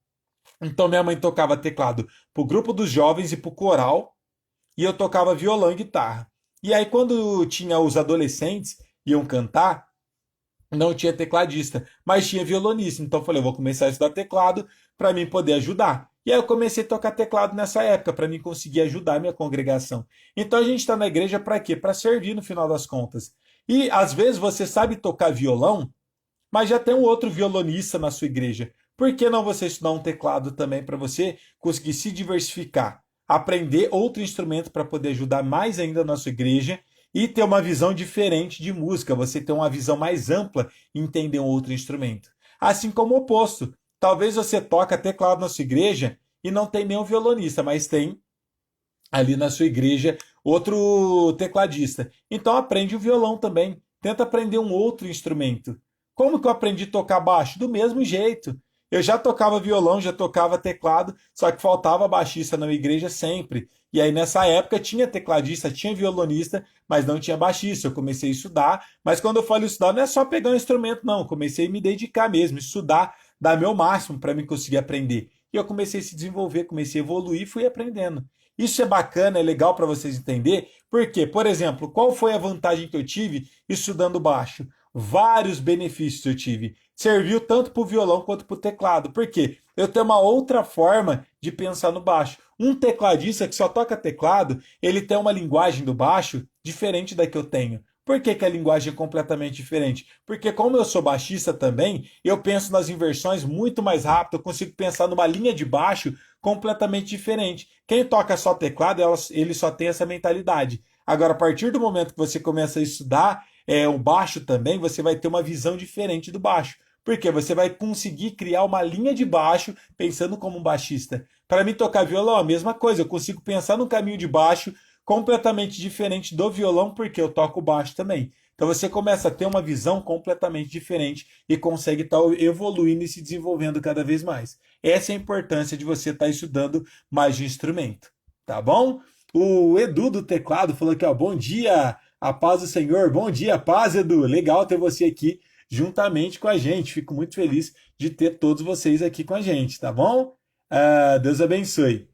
Então minha mãe tocava teclado pro grupo dos jovens e pro coral, e eu tocava violão e guitarra. E aí quando tinha os adolescentes iam cantar, não tinha tecladista, mas tinha violonista. Então eu falei, eu vou começar a estudar teclado para mim poder ajudar. E aí eu comecei a tocar teclado nessa época, para mim conseguir ajudar a minha congregação. Então a gente está na igreja para quê? Para servir no final das contas. E às vezes você sabe tocar violão, mas já tem um outro violonista na sua igreja. Por que não você estudar um teclado também para você conseguir se diversificar? Aprender outro instrumento para poder ajudar mais ainda na sua igreja e ter uma visão diferente de música, você ter uma visão mais ampla e entender um outro instrumento. Assim como o oposto. Talvez você toca teclado na sua igreja e não tem nenhum violonista, mas tem ali na sua igreja outro tecladista. Então aprende o violão também. Tenta aprender um outro instrumento. Como que eu aprendi a tocar baixo? Do mesmo jeito. Eu já tocava violão, já tocava teclado, só que faltava baixista na minha igreja sempre. E aí nessa época tinha tecladista, tinha violonista, mas não tinha baixista. Eu comecei a estudar, mas quando eu falo estudar não é só pegar um instrumento, não. Eu comecei a me dedicar mesmo, estudar, dar meu máximo para mim conseguir aprender. E eu comecei a se desenvolver, comecei a evoluir e fui aprendendo. Isso é bacana, é legal para vocês entenderem, porque, por exemplo, qual foi a vantagem que eu tive estudando baixo? Vários benefícios eu tive. Serviu tanto para o violão quanto para o teclado. Por quê? Eu tenho uma outra forma de pensar no baixo. Um tecladista que só toca teclado, ele tem uma linguagem do baixo diferente da que eu tenho. Por que, que a linguagem é completamente diferente? Porque como eu sou baixista também, eu penso nas inversões muito mais rápido, eu consigo pensar numa linha de baixo completamente diferente. Quem toca só teclado, ele só tem essa mentalidade. Agora, a partir do momento que você começa a estudar o baixo também, você vai ter uma visão diferente do baixo. Porque você vai conseguir criar uma linha de baixo pensando como um baixista. Para mim, tocar violão é a mesma coisa. Eu consigo pensar num caminho de baixo completamente diferente do violão, porque eu toco baixo também. Então você começa a ter uma visão completamente diferente e consegue estar evoluindo e se desenvolvendo cada vez mais. Essa é a importância de você estar estudando mais de instrumento, tá bom? O Edu do teclado falou aqui, ó, bom dia, a paz do Senhor. Bom dia, paz, Edu. Legal ter você aqui juntamente com a gente. Fico muito feliz de ter todos vocês aqui com a gente, tá bom? Deus abençoe.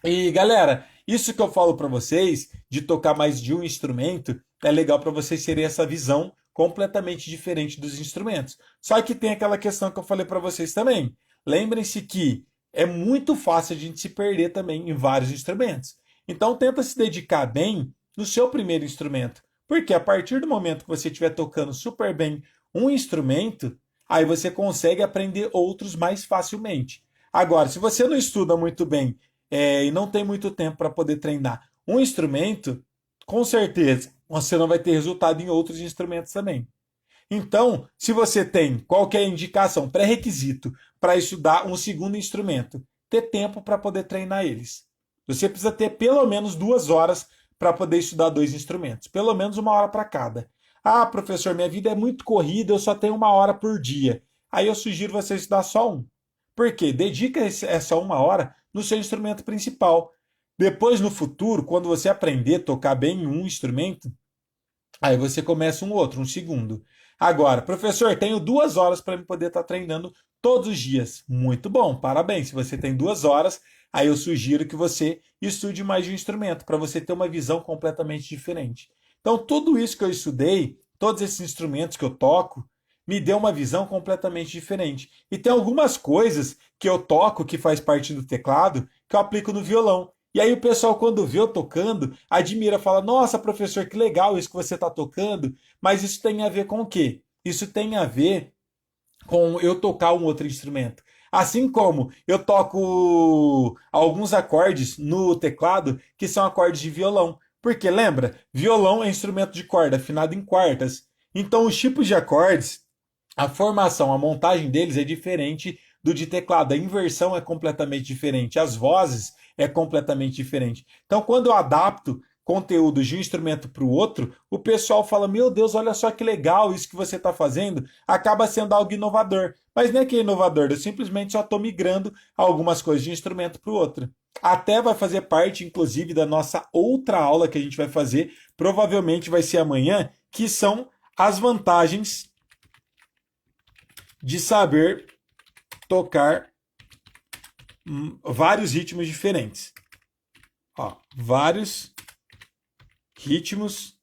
E galera, isso que eu falo para vocês de tocar mais de um instrumento é legal para vocês terem essa visão completamente diferente dos instrumentos. Só que tem aquela questão que eu falei para vocês também. Lembrem-se que é muito fácil a gente se perder também em vários instrumentos. Então tenta se dedicar bem no seu primeiro instrumento, porque a partir do momento que você estiver tocando super bem um instrumento, aí você consegue aprender outros mais facilmente. Agora, se você não estuda muito bem e não tem muito tempo para poder treinar um instrumento, com certeza você não vai ter resultado em outros instrumentos também. Então, se você tem qualquer indicação, pré-requisito para estudar um segundo instrumento, ter tempo para poder treinar eles. Você precisa ter pelo menos 2 horas para poder estudar dois instrumentos, pelo menos 1 hora para cada. Ah, professor, minha vida é muito corrida, eu só tenho 1 hora por dia. Aí eu sugiro você estudar só um. Por quê? Dedica essa 1 hora no seu instrumento principal. Depois, no futuro, quando você aprender a tocar bem um instrumento, aí você começa um outro, um segundo. Agora, professor, tenho 2 horas para poder estar treinando todos os dias. Muito bom, parabéns. Se você tem 2 horas, aí eu sugiro que você estude mais de um instrumento, para você ter uma visão completamente diferente. Então, tudo isso que eu estudei, todos esses instrumentos que eu toco, me deu uma visão completamente diferente. E tem algumas coisas que eu toco, que faz parte do teclado, que eu aplico no violão. E aí o pessoal, quando vê eu tocando, admira, fala: Nossa, professor, que legal isso que você está tocando. Mas isso tem a ver com o quê? Isso tem a ver com eu tocar um outro instrumento. Assim como eu toco alguns acordes no teclado que são acordes de violão. Porque lembra, violão é instrumento de corda, afinado em quartas. Então os tipos de acordes, a formação, a montagem deles é diferente do de teclado. A inversão é completamente diferente. As vozes é completamente diferente. Então, quando eu adapto conteúdo de um instrumento para o outro, o pessoal fala: Meu Deus, olha só que legal isso que você está fazendo. Acaba sendo algo inovador. Mas não é que é inovador, eu simplesmente só estou migrando algumas coisas de um instrumento para o outro. Até vai fazer parte, inclusive, da nossa outra aula que a gente vai fazer, provavelmente vai ser amanhã, que são as vantagens de saber tocar vários ritmos diferentes. Ó, vários ritmos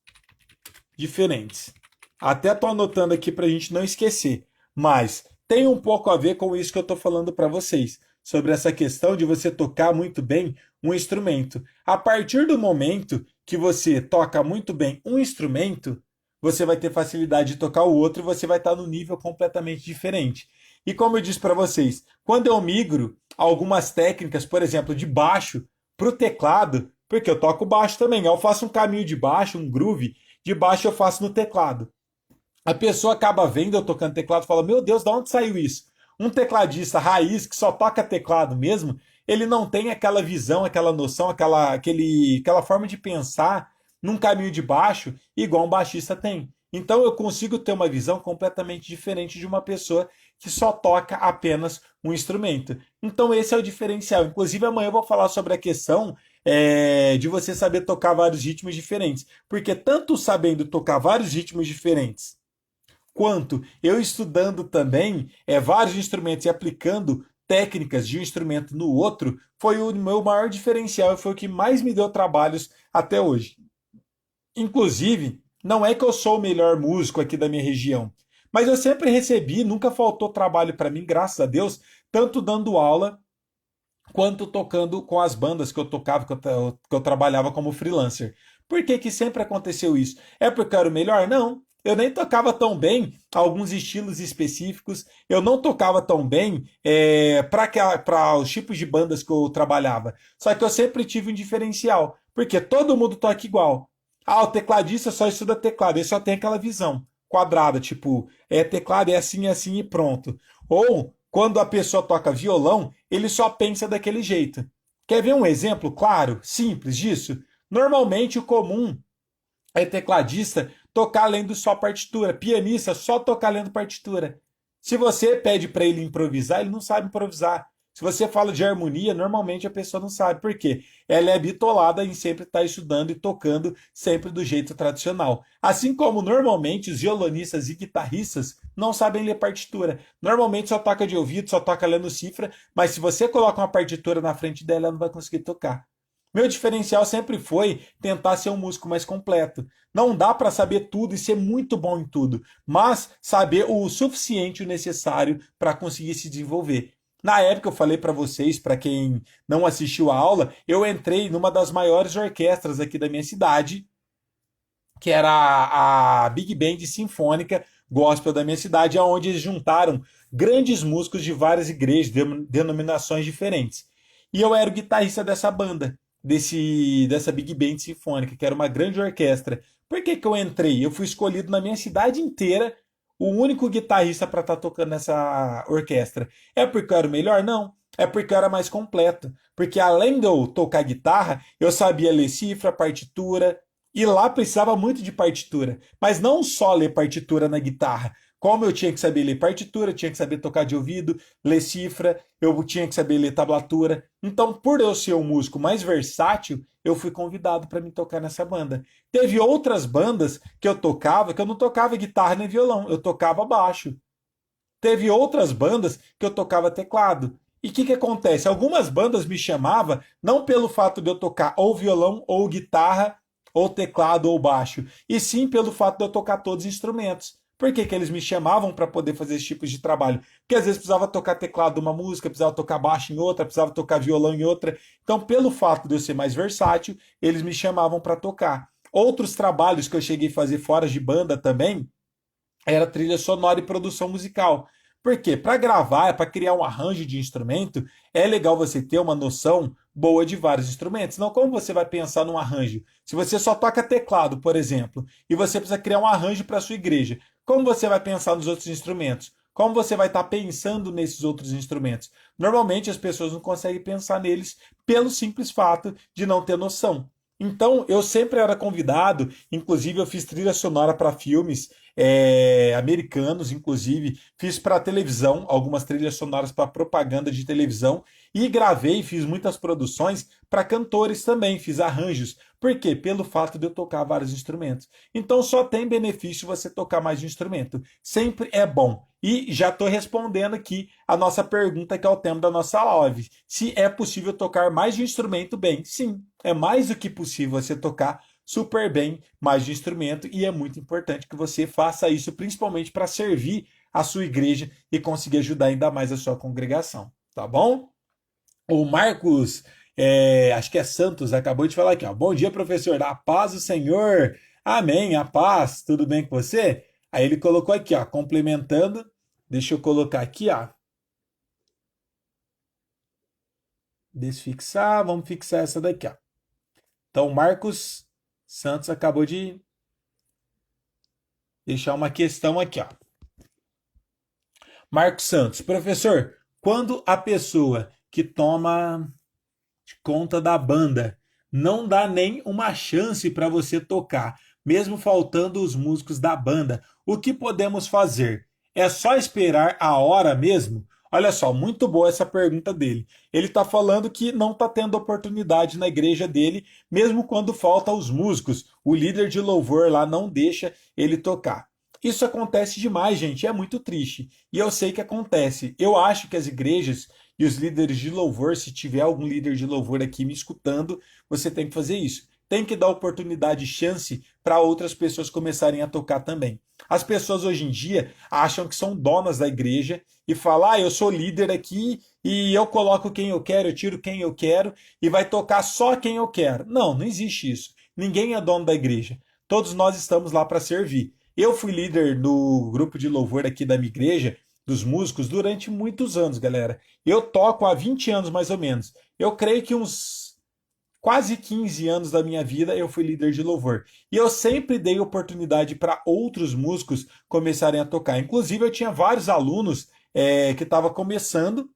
diferentes. Até estou anotando aqui para a gente não esquecer, mas tem um pouco a ver com isso que eu estou falando para vocês, sobre essa questão de você tocar muito bem um instrumento. A partir do momento que você toca muito bem um instrumento, você vai ter facilidade de tocar o outro e você vai estar no nível completamente diferente. E como eu disse para vocês, quando eu migro algumas técnicas, por exemplo, de baixo para o teclado, porque eu toco baixo também, eu faço um caminho de baixo, um groove, de baixo eu faço no teclado. A pessoa acaba vendo eu tocando teclado e fala: Meu Deus, de onde saiu isso? Um tecladista raiz que só toca teclado mesmo, ele não tem aquela visão, aquela noção, aquela forma de pensar num caminho de baixo igual um baixista tem. Então eu consigo ter uma visão completamente diferente de uma pessoa que só toca apenas um instrumento. Então esse é o diferencial. Inclusive amanhã eu vou falar sobre a questão de você saber tocar vários ritmos diferentes. Porque tanto sabendo tocar vários ritmos diferentes, quanto eu estudando também vários instrumentos e aplicando técnicas de um instrumento no outro, foi o meu maior diferencial e foi o que mais me deu trabalhos até hoje. Inclusive, não é que eu sou o melhor músico aqui da minha região, mas eu sempre recebi, nunca faltou trabalho para mim, graças a Deus, tanto dando aula quanto tocando com as bandas que eu tocava, que eu trabalhava como freelancer. Por que que sempre aconteceu isso? É porque eu era o melhor? Não. Eu nem tocava tão bem alguns estilos específicos, eu não tocava tão bem para os tipos de bandas que eu trabalhava. Só que eu sempre tive um diferencial, porque todo mundo toca igual. Ah, o tecladista só estuda teclado, ele só tem aquela visão quadrada, tipo, teclado é assim e pronto. Ou quando a pessoa toca violão, ele só pensa daquele jeito. Quer ver um exemplo claro, simples disso? Normalmente o comum é tecladista tocar lendo só partitura, pianista só tocar lendo partitura. Se você pede para ele improvisar, ele não sabe improvisar. Se você fala de harmonia, normalmente a pessoa não sabe. Por quê? Ela é bitolada em sempre estar estudando e tocando sempre do jeito tradicional. Assim como normalmente os violonistas e guitarristas não sabem ler partitura. Normalmente só toca de ouvido, só toca lendo cifra, mas se você coloca uma partitura na frente dela, ela não vai conseguir tocar. Meu diferencial sempre foi tentar ser um músico mais completo. Não dá para saber tudo e ser muito bom em tudo, mas saber o suficiente, o necessário para conseguir se desenvolver. Na época eu falei para vocês, para quem não assistiu a aula, eu entrei numa das maiores orquestras aqui da minha cidade, que era a Big Band Sinfônica Gospel da minha cidade, onde eles juntaram grandes músicos de várias igrejas, denominações diferentes. E eu era o guitarrista dessa banda, dessa Big Band Sinfônica, que era uma grande orquestra. Por que que eu entrei? Eu fui escolhido na minha cidade inteira o único guitarrista para estar tocando nessa orquestra. É porque eu era o melhor? Não. É porque eu era mais completo. Porque além de eu tocar guitarra, eu sabia ler cifra, partitura E lá precisava muito de partitura, mas não só ler partitura na guitarra. Como eu tinha que saber ler partitura, tinha que saber tocar de ouvido, ler cifra, eu tinha que saber ler tablatura. Então, por eu ser um músico mais versátil, eu fui convidado para me tocar nessa banda. Teve outras bandas que eu tocava, que eu não tocava guitarra nem violão, eu tocava baixo. Teve outras bandas que eu tocava teclado. E o que acontece? Algumas bandas me chamavam não pelo fato de eu tocar ou violão, ou guitarra, ou teclado, ou baixo, e sim pelo fato de eu tocar todos os instrumentos. Por que eles me chamavam para poder fazer esse tipo de trabalho? Porque às vezes precisava tocar teclado em uma música, precisava tocar baixo em outra, precisava tocar violão em outra. Então, pelo fato de eu ser mais versátil, eles me chamavam para tocar. Outros trabalhos que eu cheguei a fazer fora de banda também, era trilha sonora e produção musical. Por quê? Para gravar, para criar um arranjo de instrumento, é legal você ter uma noção boa de vários instrumentos. Não, como você vai pensar num arranjo? Se você só toca teclado, por exemplo, e você precisa criar um arranjo para sua igreja, como você vai pensar nos outros instrumentos? Como você vai estar pensando nesses outros instrumentos? Normalmente as pessoas não conseguem pensar neles pelo simples fato de não ter noção. Então, eu sempre era convidado, inclusive eu fiz trilha sonora para filmes americanos, inclusive fiz para televisão, algumas trilhas sonoras para propaganda de televisão e gravei, fiz muitas produções para cantores também, fiz arranjos. Por quê? Pelo fato de eu tocar vários instrumentos. Então só tem benefício você tocar mais de um instrumento. Sempre é bom. E já estou respondendo aqui a nossa pergunta, que é o tema da nossa live. Se é possível tocar mais de um instrumento bem? Sim, é mais do que possível você tocar super bem mais de um instrumento e é muito importante que você faça isso, principalmente para servir a sua igreja e conseguir ajudar ainda mais a sua congregação. Tá bom? O Marcos, acho que é Santos, acabou de falar aqui, ó. Bom dia, professor. A paz do Senhor. Amém. A paz. Tudo bem com você? Aí ele colocou aqui, ó, complementando. Deixa eu colocar aqui, ó. Desfixar. Vamos fixar essa daqui, ó. Então, Marcos Santos acabou de deixar uma questão aqui, ó. Marcos Santos, professor, quando a pessoa que toma conta da banda não dá nem uma chance para você tocar, mesmo faltando os músicos da banda, o que podemos fazer? É só esperar a hora mesmo? Olha só, muito boa essa pergunta dele. Ele está falando que não está tendo oportunidade na igreja dele, mesmo quando falta os músicos. O líder de louvor lá não deixa ele tocar. Isso acontece demais, gente, é muito triste. E eu sei que acontece. Eu acho que as igrejas e os líderes de louvor, se tiver algum líder de louvor aqui me escutando, você tem que fazer isso. Tem que dar oportunidade e chance para outras pessoas começarem a tocar também. As pessoas hoje em dia acham que são donas da igreja e falam: ah, eu sou líder aqui e eu coloco quem eu quero, eu tiro quem eu quero e vai tocar só quem eu quero. Não, não existe isso. Ninguém é dono da igreja. Todos nós estamos lá para servir. Eu fui líder do grupo de louvor aqui da minha igreja, dos músicos, durante muitos anos, galera. Eu toco há 20 anos mais ou menos. Eu creio que uns quase 15 anos da minha vida eu fui líder de louvor. E eu sempre dei oportunidade para outros músicos começarem a tocar. Inclusive, eu tinha vários alunos que estavam começando,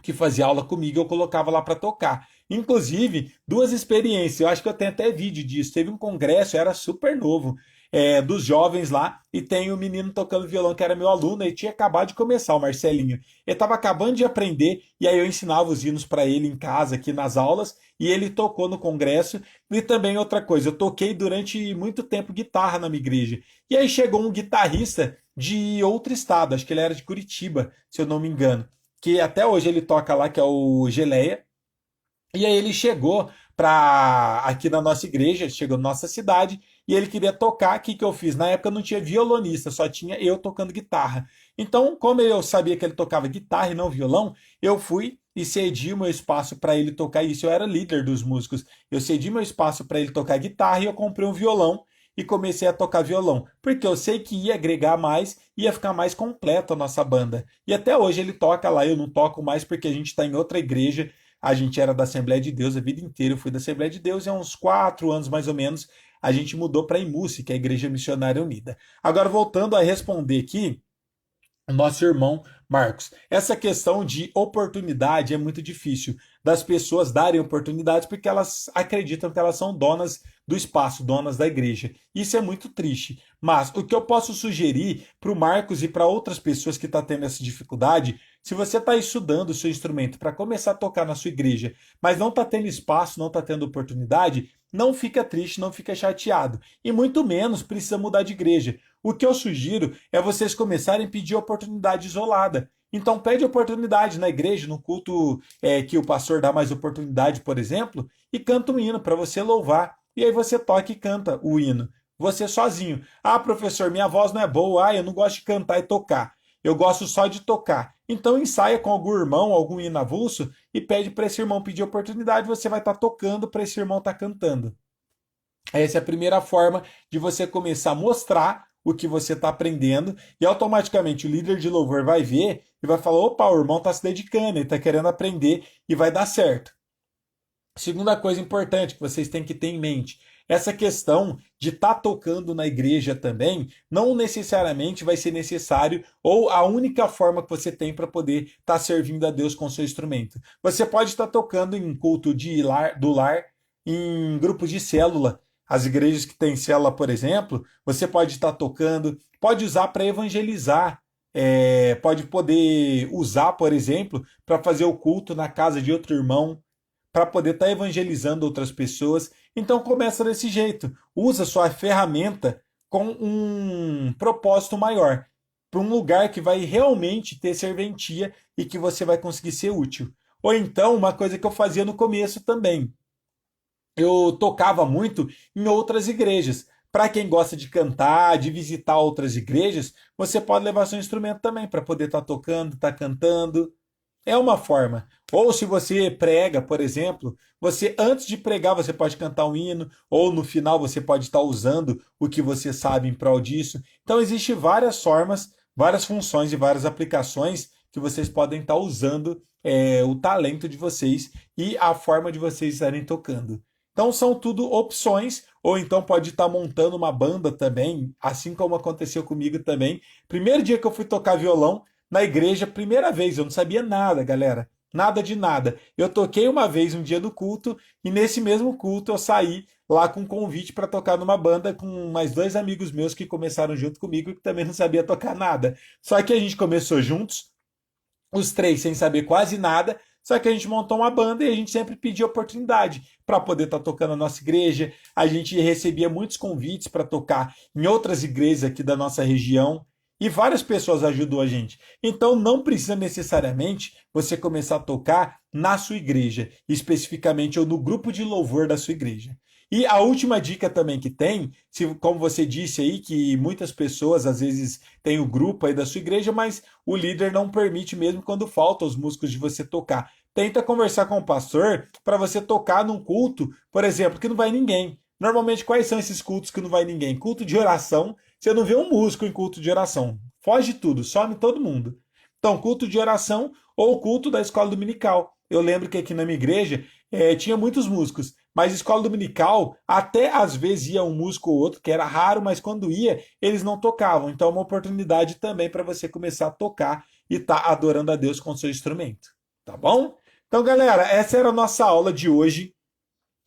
que fazia aula comigo, eu colocava lá para tocar. Inclusive, duas experiências, eu acho que eu tenho até vídeo disso. Teve um congresso, eu era super novo, dos jovens lá, e tem um menino tocando violão que era meu aluno, e tinha acabado de começar, o Marcelinho. Ele estava acabando de aprender, e aí eu ensinava os hinos para ele em casa, aqui nas aulas, e ele tocou no congresso. E também outra coisa, eu toquei durante muito tempo guitarra na minha igreja. E aí chegou um guitarrista de outro estado, acho que ele era de Curitiba, se eu não me engano, que até hoje ele toca lá, que é o Geleia. E aí ele chegou para aqui na nossa igreja, chegou na nossa cidade, e ele queria tocar. O que que eu fiz? Na época não tinha violonista, só tinha eu tocando guitarra. Então, como eu sabia que ele tocava guitarra e não violão, eu fui e cedi o meu espaço para ele tocar isso. Eu era líder dos músicos. Eu cedi meu espaço para ele tocar guitarra e eu comprei um violão e comecei a tocar violão, porque eu sei que ia agregar mais, ia ficar mais completa a nossa banda. E até hoje ele toca lá, eu não toco mais porque a gente está em outra igreja. A gente era da Assembleia de Deus a vida inteira, eu fui da Assembleia de Deus e há uns 4 anos mais ou menos a gente mudou para a IMUSE, que é a Igreja Missionária Unida. Agora, voltando a responder aqui, o nosso irmão Marcos, essa questão de oportunidade é muito difícil das pessoas darem oportunidades porque elas acreditam que elas são donas do espaço, donas da igreja. Isso é muito triste. Mas o que eu posso sugerir para o Marcos e para outras pessoas que estão tendo essa dificuldade, se você está estudando o seu instrumento para começar a tocar na sua igreja, mas não está tendo espaço, não está tendo oportunidade, não fica triste, não fica chateado. E muito menos precisa mudar de igreja. O que eu sugiro é vocês começarem a pedir oportunidade isolada. Então pede oportunidade na igreja, no culto que o pastor dá mais oportunidade, por exemplo, e canta um hino para você louvar. E aí você toca e canta o hino. Você sozinho. Ah, professor, minha voz não é boa. Ah, eu não gosto de cantar e tocar. Eu gosto só de tocar. Então ensaia com algum irmão, algum hino avulso e pede para esse irmão pedir oportunidade. Você vai estar tocando para esse irmão estar cantando. Essa é a primeira forma de você começar a mostrar o que você está aprendendo e automaticamente o líder de louvor vai ver e vai falar: opa, o irmão está se dedicando, ele está querendo aprender e vai dar certo. Segunda coisa importante que vocês têm que ter em mente: essa questão de estar tocando na igreja também não necessariamente vai ser necessário ou a única forma que você tem para poder estar servindo a Deus com o seu instrumento. Você pode estar tocando em culto do lar, em grupos de célula. As igrejas que têm célula, por exemplo, você pode estar tocando, pode usar para evangelizar, pode poder usar, por exemplo, para fazer o culto na casa de outro irmão, para poder estar evangelizando outras pessoas. Então começa desse jeito. Usa sua ferramenta com um propósito maior, para um lugar que vai realmente ter serventia e que você vai conseguir ser útil. Ou então, uma coisa que eu fazia no começo também, eu tocava muito em outras igrejas. Para quem gosta de cantar, de visitar outras igrejas, você pode levar seu instrumento também para poder estar tocando, estar cantando. É uma forma. Ou se você prega, por exemplo, você antes de pregar você pode cantar um hino, ou no final você pode estar usando o que você sabe em prol disso. Então existem várias formas, várias funções e várias aplicações que vocês podem estar usando o talento de vocês e a forma de vocês estarem tocando. Então são tudo opções, ou então pode estar montando uma banda também, assim como aconteceu comigo também. Primeiro dia que eu fui tocar violão, na igreja, primeira vez, eu não sabia nada, galera. Nada de nada. Eu toquei uma vez um dia no culto e nesse mesmo culto eu saí lá com um convite para tocar numa banda com mais dois amigos meus que começaram junto comigo e que também não sabia tocar nada. Só que a gente começou juntos, os três sem saber quase nada, só que a gente montou uma banda e a gente sempre pedia oportunidade para poder estar tocando na nossa igreja. A gente recebia muitos convites para tocar em outras igrejas aqui da nossa região. E várias pessoas ajudam a gente. Então não precisa necessariamente você começar a tocar na sua igreja, especificamente ou no grupo de louvor da sua igreja. E a última dica também que tem, como você disse aí, que muitas pessoas às vezes têm o grupo aí da sua igreja, mas o líder não permite mesmo quando falta os músicos de você tocar. Tenta conversar com o pastor para você tocar num culto, por exemplo, que não vai ninguém. Normalmente, quais são esses cultos que não vai ninguém? Culto de oração. Você não vê um músico em culto de oração. Foge tudo, some todo mundo. Então, culto de oração ou culto da escola dominical. Eu lembro que aqui na minha igreja tinha muitos músicos, mas escola dominical até às vezes ia um músico ou outro, que era raro, mas quando ia, eles não tocavam. Então, é uma oportunidade também para você começar a tocar e estar adorando a Deus com o seu instrumento. Tá bom? Então, galera, essa era a nossa aula de hoje.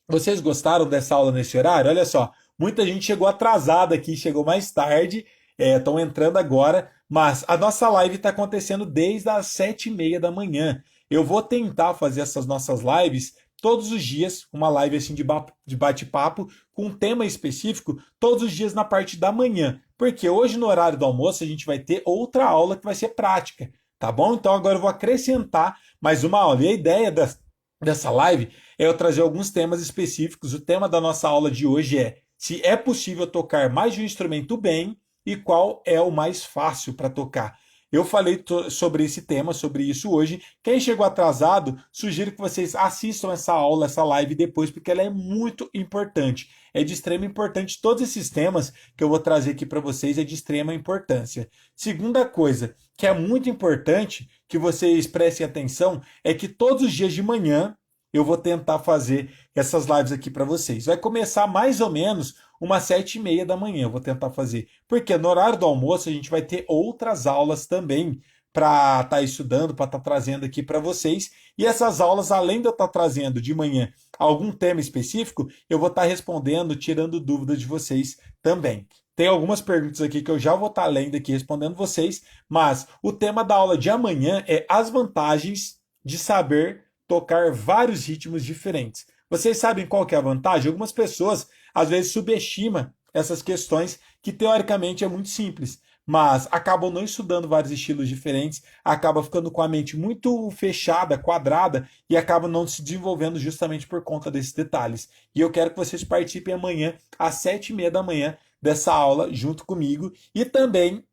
Vocês gostaram dessa aula nesse horário? Olha só, muita gente chegou atrasada aqui, chegou mais tarde, estão entrando agora, mas a nossa live está acontecendo desde as 7h30 da manhã. Eu vou tentar fazer essas nossas lives todos os dias, uma live assim de bate-papo, com um tema específico, todos os dias na parte da manhã. Porque hoje, no horário do almoço, a gente vai ter outra aula que vai ser prática, tá bom? Então agora eu vou acrescentar mais uma aula. E a ideia dessa live é eu trazer alguns temas específicos. O tema da nossa aula de hoje é se é possível tocar mais de um instrumento bem e qual é o mais fácil para tocar. Eu falei sobre esse tema, sobre isso hoje. Quem chegou atrasado, sugiro que vocês assistam essa aula, essa live depois, porque ela é muito importante. É de extrema importância. Todos esses temas que eu vou trazer aqui para vocês é de extrema importância. Segunda coisa, que é muito importante que vocês prestem atenção, é que todos os dias de manhã eu vou tentar fazer essas lives aqui para vocês. Vai começar mais ou menos umas 7h30 da manhã, eu vou tentar fazer. Porque no horário do almoço a gente vai ter outras aulas também para estar estudando, para estar trazendo aqui para vocês. E essas aulas, além de eu estar trazendo de manhã algum tema específico, eu vou estar respondendo, tirando dúvidas de vocês também. Tem algumas perguntas aqui que eu já vou estar lendo aqui, respondendo vocês, mas o tema da aula de amanhã é as vantagens de saber tocar vários ritmos diferentes. Vocês sabem qual que é a vantagem? Algumas pessoas às vezes subestimam essas questões que teoricamente é muito simples, mas acabam não estudando vários estilos diferentes, acaba ficando com a mente muito fechada, quadrada e acaba não se desenvolvendo justamente por conta desses detalhes. E eu quero que vocês participem amanhã às 7h30 da manhã dessa aula junto comigo e também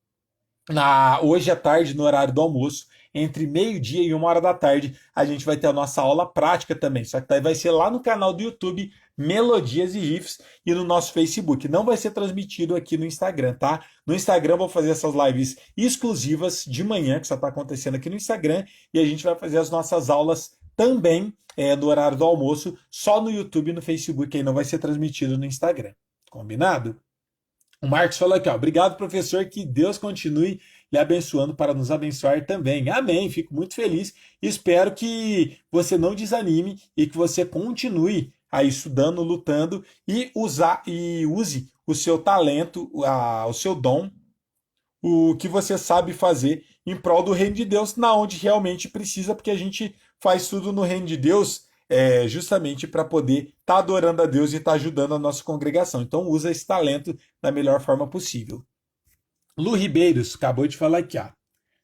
hoje à tarde, no horário do almoço, entre meio-dia e 1h da tarde, a gente vai ter a nossa aula prática também. Só que daí vai ser lá no canal do YouTube Melodias e Riffs e no nosso Facebook. Não vai ser transmitido aqui no Instagram, tá? No Instagram eu vou fazer essas lives exclusivas de manhã, que só está acontecendo aqui no Instagram, e a gente vai fazer as nossas aulas também no horário do almoço, só no YouTube e no Facebook, aí não vai ser transmitido no Instagram. Combinado? O Marcos falou aqui, ó, obrigado, professor, que Deus continue lhe abençoando para nos abençoar também. Amém, fico muito feliz. Espero que você não desanime e que você continue aí estudando, lutando e use o seu talento, o seu dom, o que você sabe fazer em prol do reino de Deus, na onde realmente precisa, porque a gente faz tudo no reino de Deus justamente para poder estar adorando a Deus e estar ajudando a nossa congregação. Então usa esse talento da melhor forma possível. Lu Ribeiros acabou de falar aqui, ó.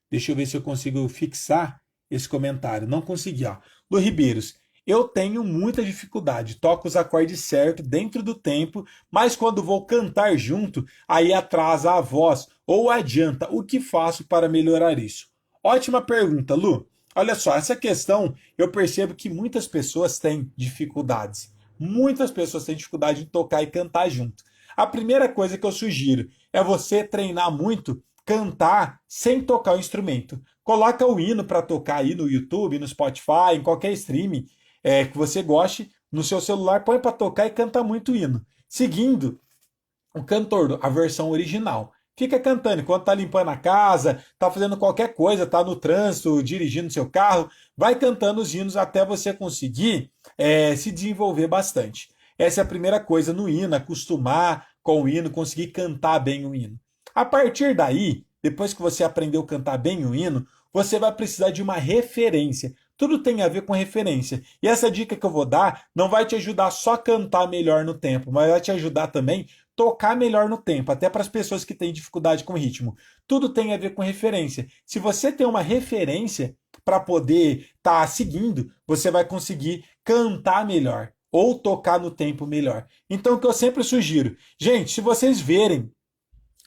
Deixa eu ver se eu consigo fixar esse comentário. Não consegui, ó. Lu Ribeiros, eu tenho muita dificuldade. Toco os acordes certos dentro do tempo, mas quando vou cantar junto, aí atrasa a voz ou adianta. O que faço para melhorar isso? Ótima pergunta, Lu. Olha só, essa questão eu percebo que muitas pessoas têm dificuldades. Muitas pessoas têm dificuldade de tocar e cantar junto. A primeira coisa que eu sugiro é você treinar muito, cantar sem tocar o instrumento. Coloca o hino para tocar aí no YouTube, no Spotify, em qualquer streaming que você goste, no seu celular, põe para tocar e canta muito hino. Seguindo o cantor, a versão original. Fica cantando enquanto tá limpando a casa, tá fazendo qualquer coisa, tá no trânsito, dirigindo seu carro, vai cantando os hinos até você conseguir se desenvolver bastante. Essa é a primeira coisa no hino, acostumar com o hino, conseguir cantar bem o hino. A partir daí, depois que você aprendeu a cantar bem o hino, você vai precisar de uma referência. Tudo tem a ver com referência. E essa dica que eu vou dar não vai te ajudar só a cantar melhor no tempo, mas vai te ajudar também a tocar melhor no tempo, até para as pessoas que têm dificuldade com ritmo. Tudo tem a ver com referência. Se você tem uma referência para poder estar seguindo, você vai conseguir cantar melhor ou tocar no tempo melhor. Então, o que eu sempre sugiro, gente, se vocês verem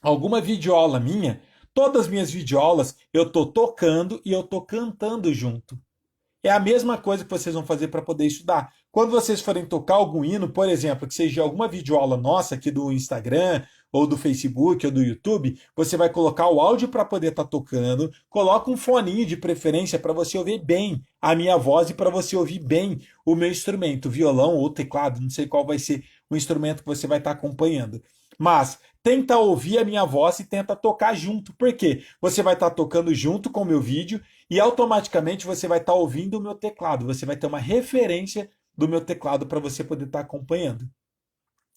alguma videoaula minha, todas as minhas videoaulas eu tô tocando e eu tô cantando junto. É a mesma coisa que vocês vão fazer para poder estudar. Quando vocês forem tocar algum hino, por exemplo, que seja alguma videoaula nossa aqui do Instagram, ou do Facebook, ou do YouTube, você vai colocar o áudio para poder estar tocando, coloca um foninho de preferência para você ouvir bem a minha voz e para você ouvir bem o meu instrumento, violão ou teclado, não sei qual vai ser o instrumento que você vai estar acompanhando. Mas tenta ouvir a minha voz e tenta tocar junto. Por quê? Você vai estar tocando junto com o meu vídeo e automaticamente você vai estar ouvindo o meu teclado. Você vai ter uma referência do meu teclado para você poder estar acompanhando.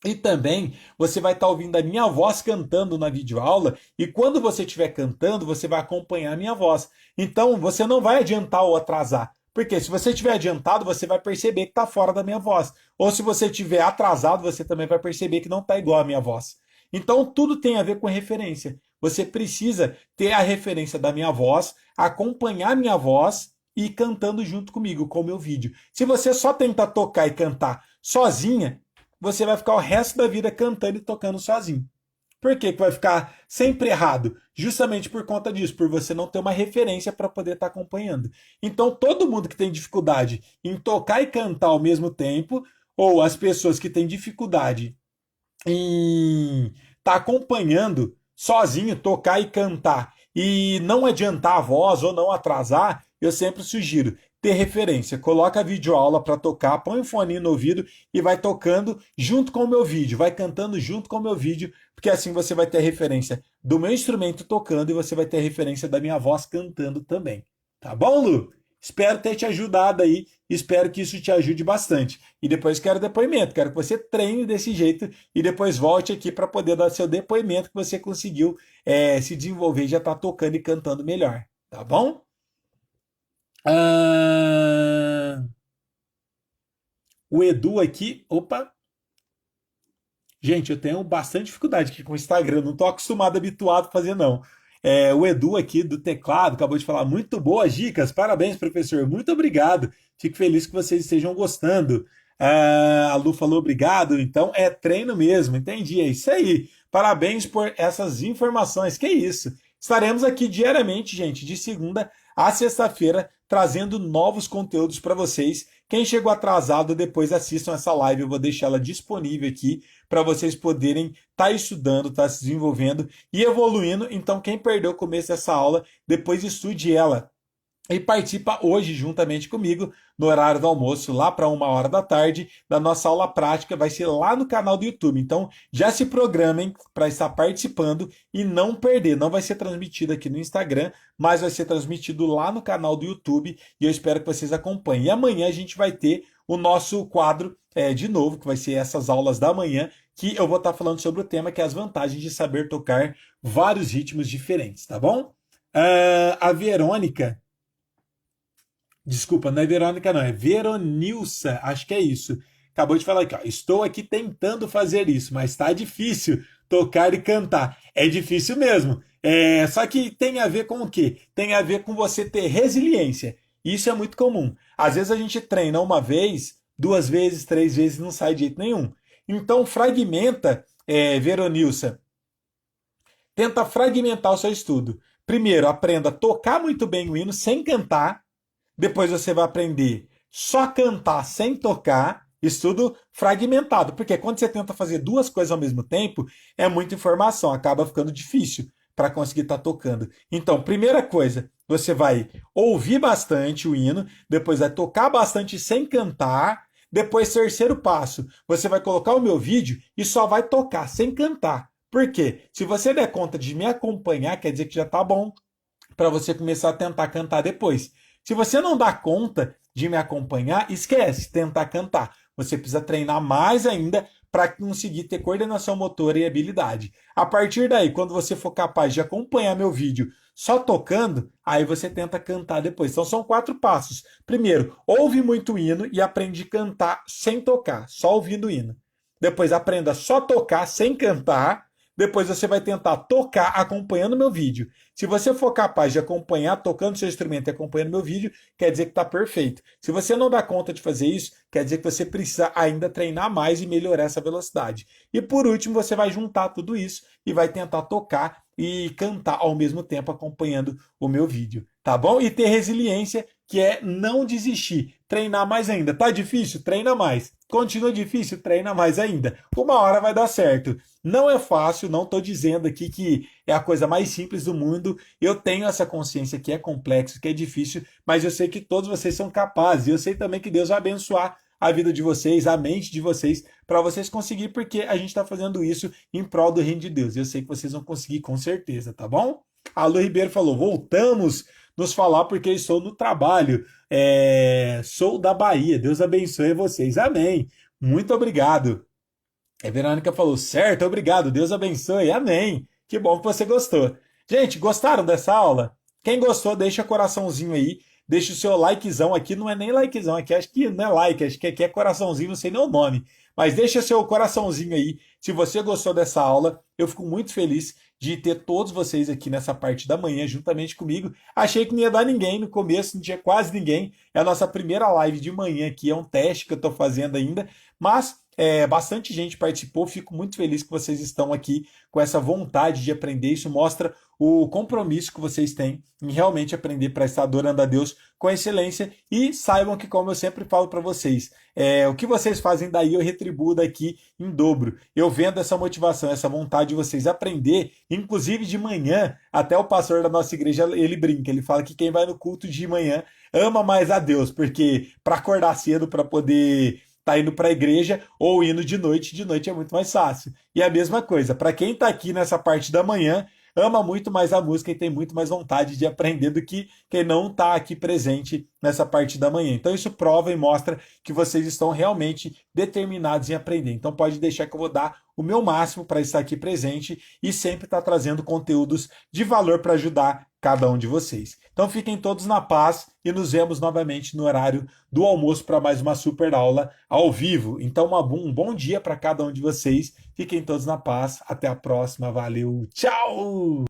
E também você vai estar ouvindo a minha voz cantando na videoaula e quando você estiver cantando, você vai acompanhar a minha voz. Então você não vai adiantar ou atrasar. Porque se você estiver adiantado, você vai perceber que está fora da minha voz. Ou se você estiver atrasado, você também vai perceber que não está igual à minha voz. Então tudo tem a ver com referência. Você precisa ter a referência da minha voz, acompanhar a minha voz e ir cantando junto comigo, com o meu vídeo. Se você só tentar tocar e cantar sozinha, você vai ficar o resto da vida cantando e tocando sozinho. Por que vai ficar sempre errado? Justamente por conta disso, por você não ter uma referência para poder estar acompanhando. Então, todo mundo que tem dificuldade em tocar e cantar ao mesmo tempo, ou as pessoas que têm dificuldade em estar acompanhando sozinho, tocar e cantar, e não adiantar a voz ou não atrasar, eu sempre sugiro, ter referência. Coloca a videoaula para tocar, põe um fone no ouvido e vai tocando junto com o meu vídeo, vai cantando junto com o meu vídeo, porque assim você vai ter referência do meu instrumento tocando e você vai ter referência da minha voz cantando também. Tá bom, Lu? Espero ter te ajudado aí, espero que isso te ajude bastante. E depois quero depoimento, quero que você treine desse jeito e depois volte aqui para poder dar seu depoimento que você conseguiu se desenvolver, já está tocando e cantando melhor, tá bom? Ah, o Edu aqui, opa, gente, eu tenho bastante dificuldade aqui com o Instagram, não estou acostumado, habituado a fazer não. O Edu aqui do teclado acabou de falar, muito boas dicas, parabéns, professor, muito obrigado. Fico feliz que vocês estejam gostando. A Lu falou obrigado, então é treino mesmo, entendi, é isso aí. Parabéns por essas informações, que isso. Estaremos aqui diariamente, gente, de segunda a sexta-feira, trazendo novos conteúdos para vocês. Quem chegou atrasado, depois assistam essa live, eu vou deixar ela disponível aqui para vocês poderem estar estudando, estar se desenvolvendo e evoluindo. Então, quem perdeu o começo dessa aula, depois estude ela e participa hoje juntamente comigo no horário do almoço, lá para 1 hora da tarde, da nossa aula prática, vai ser lá no canal do YouTube. Então já se programem para estar participando e não perder. Não vai ser transmitido aqui no Instagram, mas vai ser transmitido lá no canal do YouTube e eu espero que vocês acompanhem. E amanhã a gente vai ter o nosso quadro de novo, que vai ser essas aulas da manhã, que eu vou estar falando sobre o tema que é as vantagens de saber tocar vários ritmos diferentes, tá bom? A Verônica. Desculpa, não é Verônica, não, é Veronilsa, acho que é isso. Acabou de falar aqui, ó. Estou aqui tentando fazer isso, mas está difícil tocar e cantar. É difícil mesmo. Só que tem a ver com o quê? Tem a ver com você ter resiliência. Isso é muito comum. Às vezes a gente treina uma vez, 2 vezes, 3 vezes, não sai de jeito nenhum. Então fragmenta, Veronilsa. Tenta fragmentar o seu estudo. Primeiro, aprenda a tocar muito bem o hino sem cantar. Depois você vai aprender só cantar sem tocar, estudo fragmentado, porque quando você tenta fazer duas coisas ao mesmo tempo, é muita informação, acaba ficando difícil para conseguir estar tocando. Então, primeira coisa, você vai ouvir bastante o hino, depois vai tocar bastante sem cantar, depois, terceiro passo, você vai colocar o meu vídeo e só vai tocar sem cantar. Por quê? Se você der conta de me acompanhar, quer dizer que já está bom para você começar a tentar cantar depois. Se você não dá conta de me acompanhar, esquece, tentar cantar. Você precisa treinar mais ainda para conseguir ter coordenação motora e habilidade. A partir daí, quando você for capaz de acompanhar meu vídeo só tocando, aí você tenta cantar depois. Então são 4 passos. Primeiro, ouve muito hino e aprende a cantar sem tocar, só ouvindo o hino. Depois aprenda só tocar sem cantar. Depois você vai tentar tocar acompanhando meu vídeo. Se você for capaz de acompanhar tocando seu instrumento e acompanhando meu vídeo, quer dizer que está perfeito. Se você não dá conta de fazer isso, quer dizer que você precisa ainda treinar mais e melhorar essa velocidade. E por último, você vai juntar tudo isso e vai tentar tocar e cantar ao mesmo tempo acompanhando o meu vídeo, tá bom? E ter resiliência, que é não desistir, treinar mais ainda. Tá difícil? Treina mais. Continua difícil? Treina mais ainda. Uma hora vai dar certo. Não é fácil, não estou dizendo aqui que é a coisa mais simples do mundo. Eu tenho essa consciência que é complexo, que é difícil, mas eu sei que todos vocês são capazes. E eu sei também que Deus vai abençoar a vida de vocês, a mente de vocês, para vocês conseguirem, porque a gente está fazendo isso em prol do reino de Deus. Eu sei que vocês vão conseguir com certeza, tá bom? A Lu Ribeiro falou, voltamos nos falar porque estou no trabalho. Sou da Bahia, Deus abençoe vocês. Amém. Muito obrigado. A Verônica falou, certo, obrigado, Deus abençoe, amém. Que bom que você gostou. Gente, gostaram dessa aula? Quem gostou, deixa coraçãozinho aí, deixa o seu likezão aqui, não é nem likezão, aqui acho que não é like, acho que aqui é coraçãozinho, não sei nem o nome. Mas deixa seu coraçãozinho aí, se você gostou dessa aula, eu fico muito feliz de ter todos vocês aqui nessa parte da manhã juntamente comigo. Achei que não ia dar ninguém no começo, não tinha quase ninguém. É a nossa primeira live de manhã aqui, é um teste que eu estou fazendo ainda, mas Bastante gente participou, fico muito feliz que vocês estão aqui com essa vontade de aprender. Isso mostra o compromisso que vocês têm em realmente aprender para estar adorando a Deus com excelência. E saibam que, como eu sempre falo para vocês, o que vocês fazem daí eu retribuo daqui em dobro. Eu vendo essa motivação, essa vontade de vocês aprender, inclusive de manhã, até o pastor da nossa igreja ele brinca, ele fala que quem vai no culto de manhã ama mais a Deus, porque para acordar cedo, para poder tá indo para a igreja ou indo de noite é muito mais fácil. E a mesma coisa, para quem está aqui nessa parte da manhã, ama muito mais a música e tem muito mais vontade de aprender do que quem não está aqui presente nessa parte da manhã. Então isso prova e mostra que vocês estão realmente determinados em aprender. Então pode deixar que eu vou dar o meu máximo para estar aqui presente e sempre estar trazendo conteúdos de valor para ajudar cada um de vocês. Então fiquem todos na paz e nos vemos novamente no horário do almoço para mais uma super aula ao vivo. Então um bom dia para cada um de vocês. Fiquem todos na paz. Até a próxima. Valeu. Tchau!